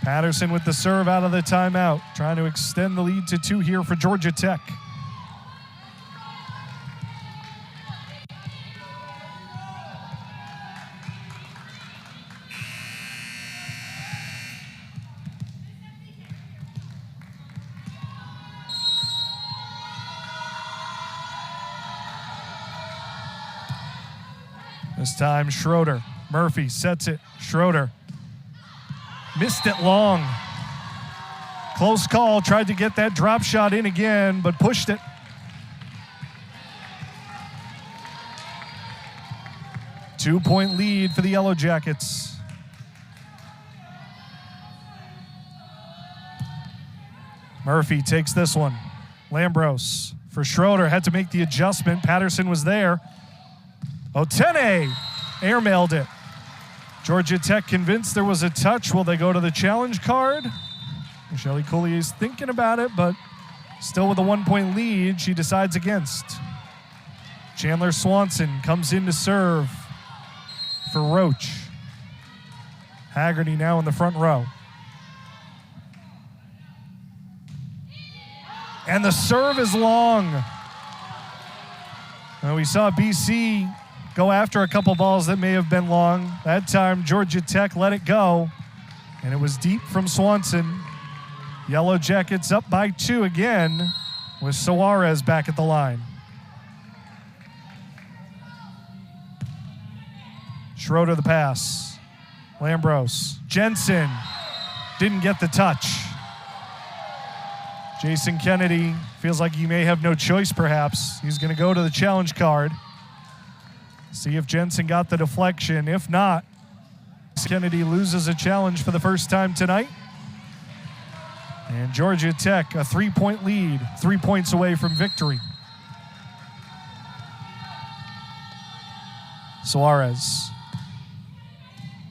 Patterson with the serve out of the timeout, trying to extend the lead to 2 here for Georgia Tech. This time Schroeder. Murphy sets it. Schroeder missed it long. Close call, tried to get that drop shot in again, but pushed it. Two-point lead for the Yellow Jackets. Murphy takes this one. Lambros for Schroeder, had to make the adjustment. Patterson was there. Otene airmailed it. Georgia Tech convinced there was a touch. Will they go to the challenge card? Shelly Cooley's thinking about it, but still with a 1-point lead, she decides against. Chandler Swanson comes in to serve for Roach. Haggerty now in the front row. And the serve is long. Now we saw BC go after a couple balls that may have been long. That time, Georgia Tech let it go, and it was deep from Swanson. Yellow Jackets up by 2 again with Suarez back at the line. Schroeder the pass. Lambros. Jensen didn't get the touch. Jason Kennedy feels like he may have no choice perhaps. He's going to go to the challenge card. See if Jensen got the deflection. If not, Kennedy loses a challenge for the first time tonight. And Georgia Tech, a 3-point lead, 3 points away from victory. Suarez.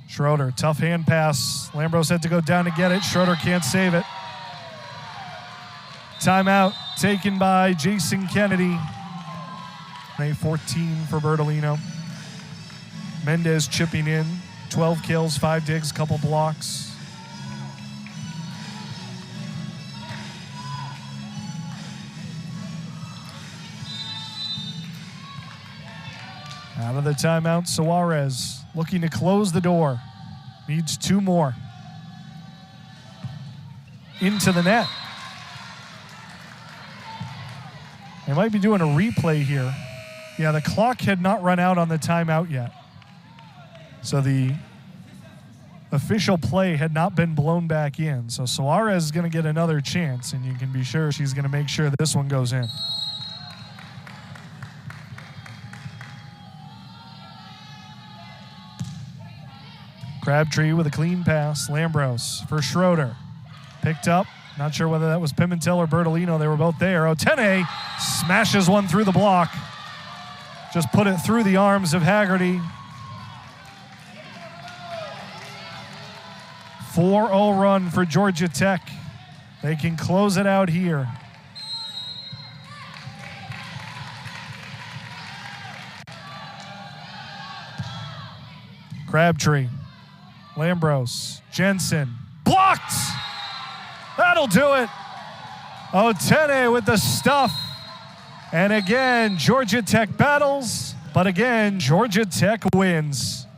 Schroeder, tough hand pass. Lambros had to go down to get it. Schroeder can't save it. Timeout taken by Jason Kennedy. May 14 for Bertolino. Mendez chipping in. 12 kills, 5 digs, couple blocks. Out of the timeout, Suarez looking to close the door. Needs 2 more. Into the net. They might be doing a replay here. Yeah, the clock had not run out on the timeout yet. So the official play had not been blown back in. So Suarez is going to get another chance, and you can be sure she's going to make sure this one goes in. Crabtree with a clean pass. Lambros for Schroeder. Picked up. Not sure whether that was Pimentel or Bertolino. They were both there. Otene smashes one through the block. Just put it through the arms of Haggerty. 4-0 run for Georgia Tech. They can close it out here. Crabtree. Lambros. Jensen. Blocked! That'll do it. Otene with the stuff. And again, Georgia Tech battles, but again, Georgia Tech wins.